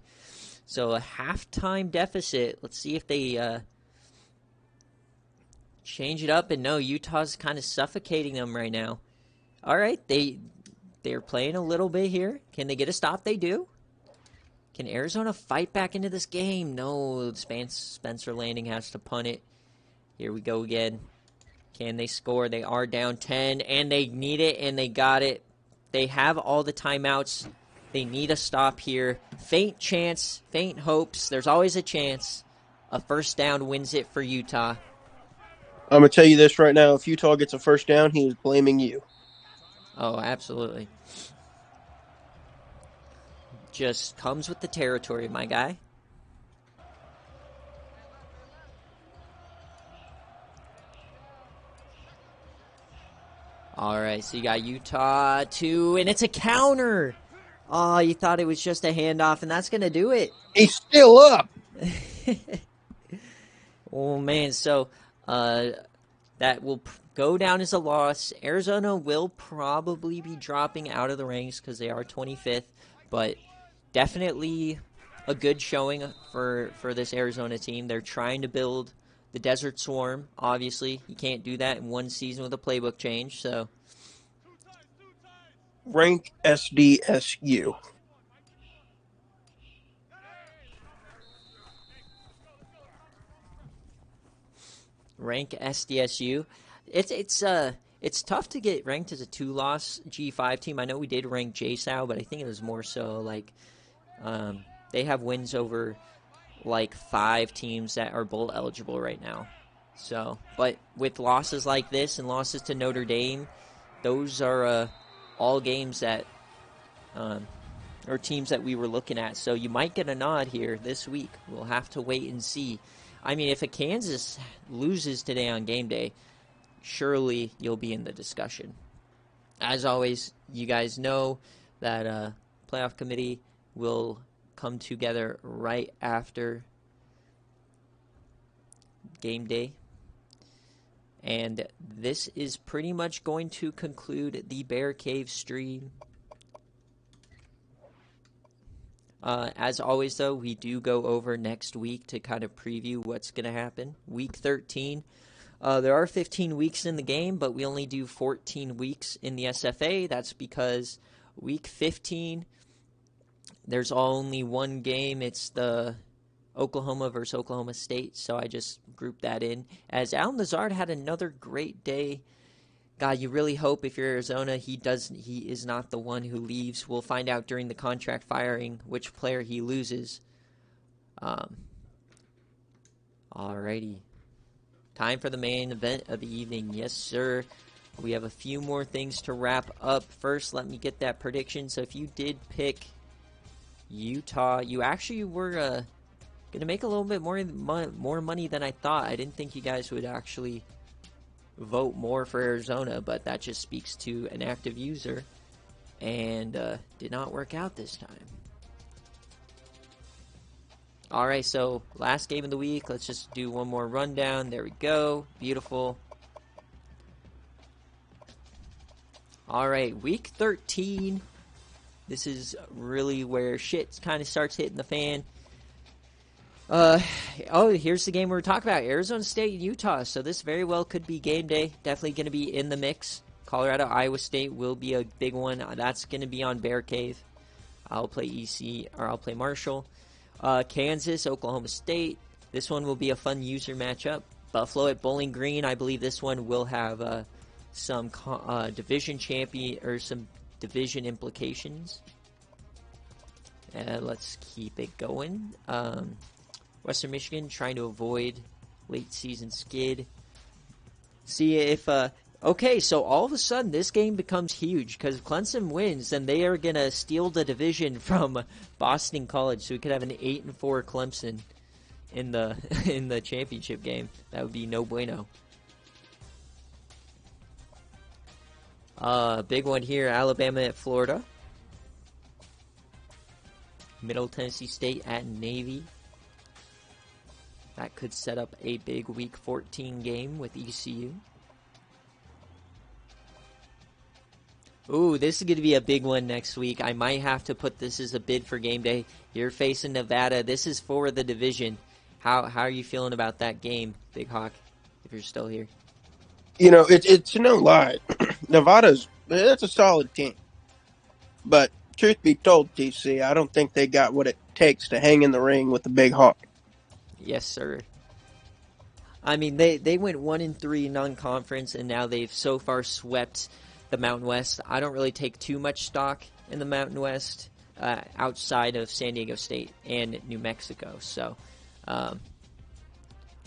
So a halftime deficit. Let's see if they change it up. And no, Utah's kind of suffocating them right now. All right, they're playing a little bit here. Can they get a stop? They do. Can Arizona fight back into this game? No, Spencer Landing has to punt it. Here we go again. Can they score? They are down 10, and they need it, and they got it. They have all the timeouts. They need a stop here. Faint chance, faint hopes. There's always a chance. A first down wins it for Utah. I'm going to tell you this right now. If Utah gets a first down, he is blaming you. Oh, absolutely. Just comes with the territory, my guy. All right, so you got Utah 2, and it's a counter. Oh, you thought it was just a handoff, and that's going to do it. He's still up. Oh, man. So That will go down as a loss. Arizona will probably be dropping out of the ranks because they are 25th, but definitely a good showing for this Arizona team. They're trying to build the Desert Swarm. Obviously, you can't do that in one season with a playbook change. So, Rank SDSU. rank SDSU. It's tough to get ranked as a 2-loss G5 team. I know we did rank JSOW, but I think it was more so like they have wins over like 5 teams that are bowl eligible right now. So, but with losses like this and losses to Notre Dame, those are all games that or teams that we were looking at. So you might get a nod here this week. We'll have to wait and see. I mean, if a Kansas loses today on game day, surely you'll be in the discussion. As always, you guys know that playoff committee will come together right after game day. And this is pretty much going to conclude the BearCave stream. As always, though, we do go over next week to kind of preview what's going to happen. Week 13. There are 15 weeks in the game, but we only do 14 weeks in the SFA. That's because week 15, there's only one game. It's the Oklahoma versus Oklahoma State, so I just grouped that in. As Alan Lazard had another great day. God, you really hope if you're Arizona, he is not the one who leaves. We'll find out during the contract firing which player he loses. Alrighty. Time for the main event of the evening. Yes, sir. We have a few more things to wrap up. First, let me get that prediction. So if you did pick Utah, you actually were going to make a little bit more money than I thought. I didn't think you guys would actually vote more for Arizona, but that just speaks to an active user, and did not work out this time. Alright, so last game of the week. Let's just do one more rundown. There we go. Beautiful. Alright, week 13. This is really where shit kind of starts hitting the fan. Here's the game we're talking about. Arizona State and Utah. So this very well could be game day. Definitely going to be in the mix. Colorado, Iowa State will be a big one. That's going to be on BearCave. I'll play EC, or I'll play Marshall. Kansas, Oklahoma State. This one will be a fun user matchup. Buffalo at Bowling Green. I believe this one will have some division champion or some division implications. Let's keep it going. Western Michigan trying to avoid late season skid. See if okay, so all of a sudden this game becomes huge because if Clemson wins, then they are gonna steal the division from Boston College. So we could have an 8-4 Clemson in the in the championship game. That would be no bueno. Big one here: Alabama at Florida. Middle Tennessee State at Navy. That could set up a big Week 14 game with ECU. Ooh, this is going to be a big one next week. I might have to put this as a bid for game day. You're facing Nevada. This is for the division. How are you feeling about that game, Big Hawk, if you're still here? You know, it's no lie. That's a solid team. But truth be told, TC, I don't think they got what it takes to hang in the ring with the Big Hawk. Yes, sir. I mean, they went 1-3 non-conference, and now they've so far swept the Mountain West. I don't really take too much stock in the Mountain West outside of San Diego State and New Mexico. So,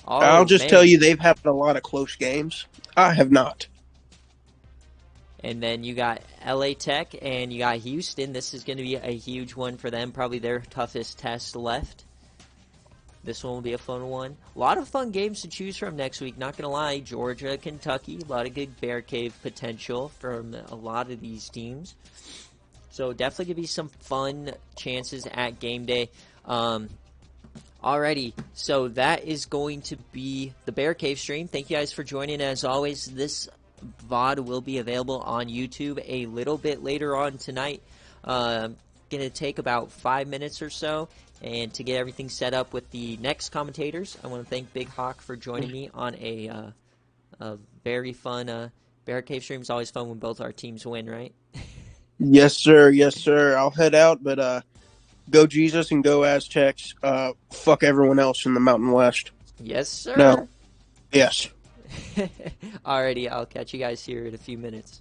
I'll just tell you, they've had a lot of close games. I have not. And then you got LA Tech and you got Houston. This is going to be a huge one for them. Probably their toughest test left. This one will be a fun one. A lot of fun games to choose from next week. Not going to lie, Georgia, Kentucky. A lot of good BearCave potential from a lot of these teams. So definitely going to be some fun chances at game day. Alrighty, so that is going to be the BearCave stream. Thank you guys for joining. As always, this VOD will be available on YouTube a little bit later on tonight. Going to take about 5 minutes or so, and to get everything set up with the next commentators, I want to thank Big Hawk for joining me on a very fun BearCave stream. It's always fun when both our teams win, right? Yes, sir. Yes, sir. I'll head out, but go Jesus and go Aztecs. Fuck everyone else in the Mountain West. Yes, sir. No. Yes. Alrighty, I'll catch you guys here in a few minutes.